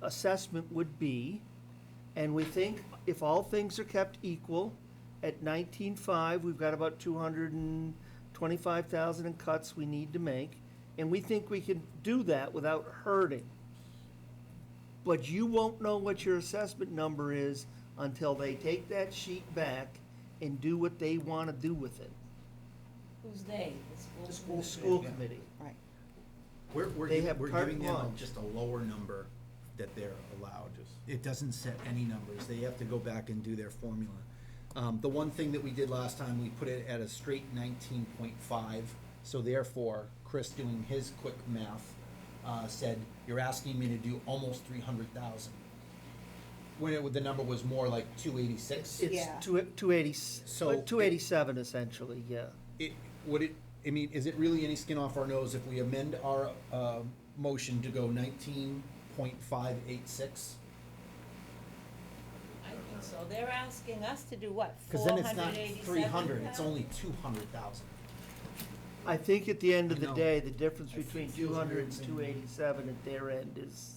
assessment would be. And we think if all things are kept equal, at 19.5, we've got about 225,000 in cuts we need to make. And we think we can do that without hurting. But you won't know what your assessment number is until they take that sheet back and do what they want to do with it. Who's they? The school committee. Right. We're They giving have carte them blanche. just a lower number that they're allowed. It doesn't set any numbers. They have to go back and do their formula. The one thing that we did last time, we put it at a straight 19.5. So therefore, Chris doing his quick math, said, you're asking me to do almost 300,000. When the number was more like 286. It's 287 essentially, yeah. I mean, is it really any skin off our nose if we amend our, motion to go 19.586? I think so. They're asking us to do what, Cause then it's not 487? 300, it's only 200,000. I think at the end of I the know. day, the difference I between feel 200 weird and saying 287 at their end is,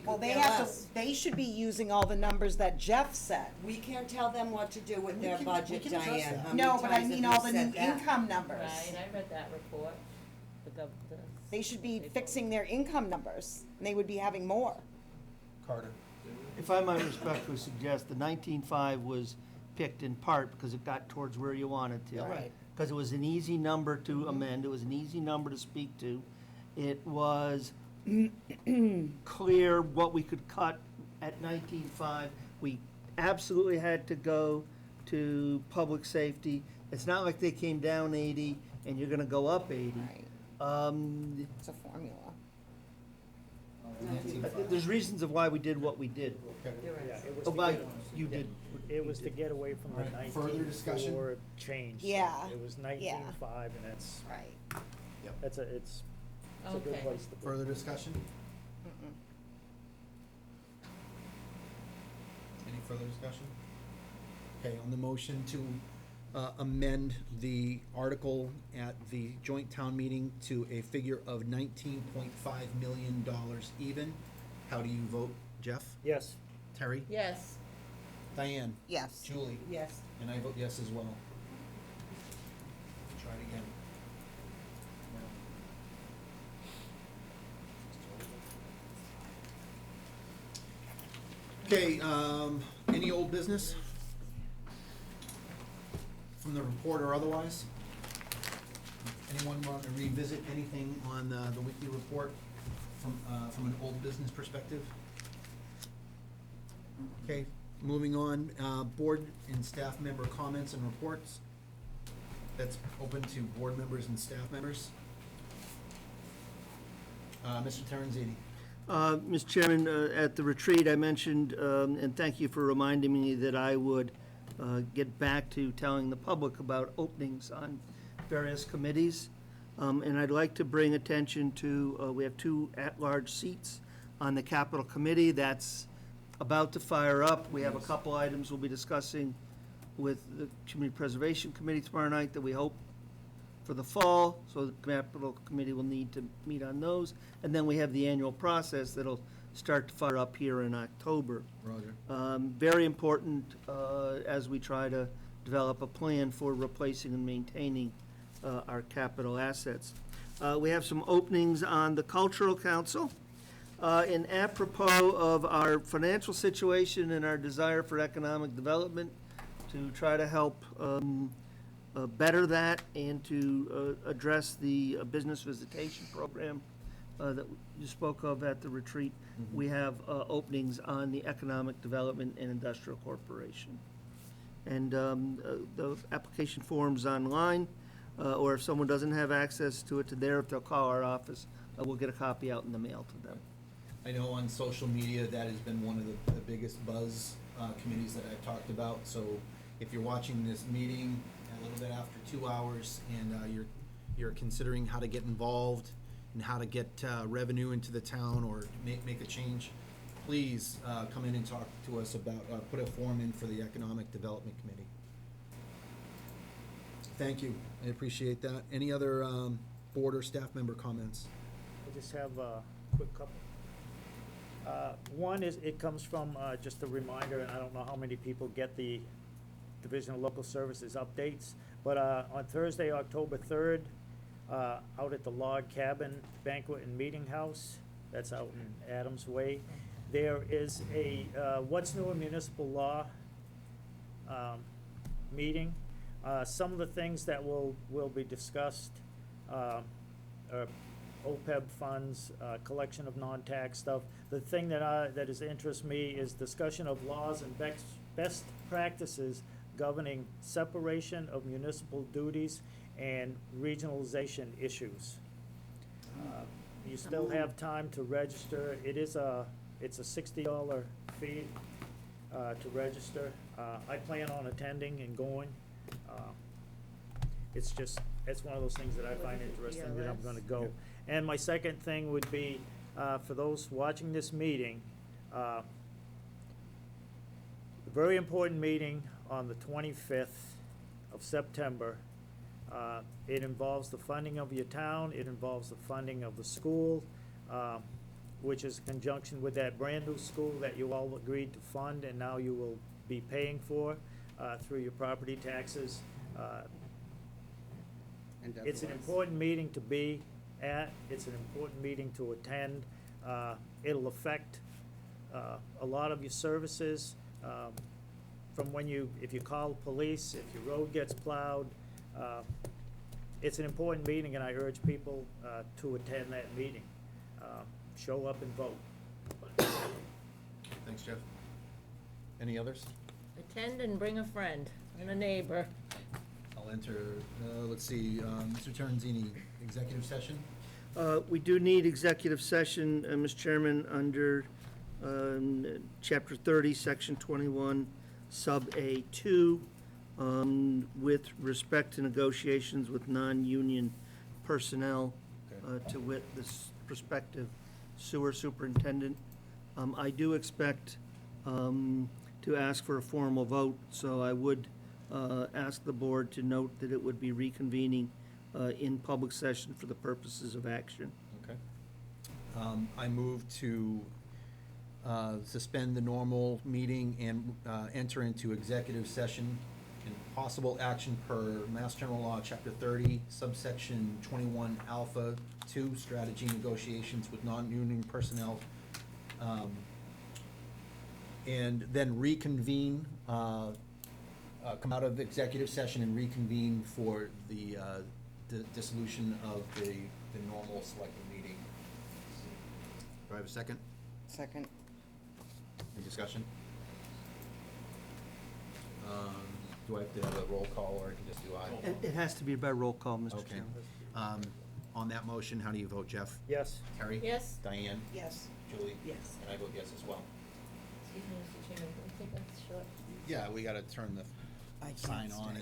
Well, they should be using all the numbers that Jeff said. We can't tell them what to do with We their can- budget, we can address Diane. that. How many No, but I times mean have all we the new said that? income numbers. Right, I read that report, the They should be fixing their income numbers, and they would be having more. Carter. if I might respectfully suggest, the 19.5 was picked in part because it got towards where you wanted to. Right. Because it was an easy number to amend, it was an easy number to speak to. It was clear what we could cut at 19.5. We absolutely had to go to public safety. It's not like they came down 80 and you're gonna go up 80. Right. It's a formula. There's reasons of why we did what we did. Yeah, it was Oh, to why get- you did. It was to get away from the Alright, further discussion? 19.4 change. Yeah, It was yeah. 19.5, and that's, Right. it's a good Okay. place to be. Further discussion? Mm-mm. Any further discussion? Okay, on the motion to amend the article at the joint town meeting to a figure of $19.5 million even, how do you vote? Jeff? Yes. Terry? Yes. Diane? Yes. Julie? Yes. And I vote yes as well. Try it again. Okay, any old business? From the report or otherwise? Anyone want to revisit anything on the weekly report from an old business perspective? Okay, moving on, board and staff member comments and reports. That's open to board members and staff members. Mr. Terenzini. Mr. Chairman, at the retreat, I mentioned, and thank you for reminding me that I would get back to telling the public about openings on various committees. And I'd like to bring attention to, we have 2 at-large seats on the Capital Committee. That's about to fire up. We have a couple items we'll be discussing with the Community Preservation Committee tomorrow night that we hope for the fall, so the Capital Committee will need to meet on those. And then we have the annual process that'll start to fire up here in October. Roger. Very important as we try to develop a plan for replacing and maintaining our capital assets. We have some openings on the Cultural Council. And apropos of our financial situation and our desire for economic development, to try to help better that and to address the business visitation program that you spoke of at the retreat, we have openings on the Economic Development and Industrial Corporation. And the application form's online, or if someone doesn't have access to it, if they'll call our office, we'll get a copy out in the mail to them. I know on social media, that has been one of the biggest buzz committees that I've talked about. So if you're watching this meeting a little bit after 2 hours and you're considering how to get involved and how to get revenue into the town or make a change, please come in and talk to us about, put a form in for the Economic Development Committee. Thank you. I appreciate that. Any other board or staff member comments? I just have a quick couple. One is, it comes from just a reminder, and I don't know how many people get the Division of Local Services updates, but on Thursday, October 3rd, out at the Log Cabin Banquet and Meeting House, that's out in Adams Way, there is a What's New in Municipal Law meeting. Some of the things that will be discussed, or OPEB funds, collection of non-tax stuff. The thing that is interests me is discussion of laws and best practices governing separation of municipal duties and regionalization issues. You still have time to register. It's a $60 fee to register. I plan on attending and going. It's one of those things that I find interesting that I'm gonna go. And my second thing would be, for those watching this meeting, a very important meeting on the 25th of September. It involves the funding of your town, it involves the funding of the school, which is in conjunction with that brand-new school that you all agreed to fund, and now you will be paying for through your property taxes. It's an important meeting to be at, it's an important meeting to attend. It'll affect a lot of your services, from if you call the police, if your road gets plowed. It's an important meeting, and I urge people to attend that meeting. Show up and vote. Thanks, Jeff. Any others? Attend and bring a friend and a neighbor. I'll enter, let's see, Mr. Terenzini, executive session? We do need executive session, Mr. Chairman, under Chapter 30, Section 21, Sub A2, with respect to negotiations with non-union personnel, to wit, this prospective sewer superintendent. I do expect to ask for a formal vote, so I would ask the board to note that it would be reconvening in public session for the purposes of action. Okay. I move to suspend the normal meeting and enter into executive session and possible action per Mass General Law, Chapter 30, subsection 21 Alpha 2, strategy negotiations with non-union personnel, and then reconvene, come out of executive session and reconvene for the dissolution of the normal selected meeting. Do I have a second? Second. Any discussion? Do I have to have a roll call, or I can just do aye? It has to be by roll call, Mr. Okay. Chairman. On that motion, how do you vote, Jeff? Yes. Terry? Yes. Diane? Yes. Julie? Yes. And I vote yes as well. Excuse me, Mr. Chairman, can we take a short? Yeah, we gotta turn the I can't sign on stay. and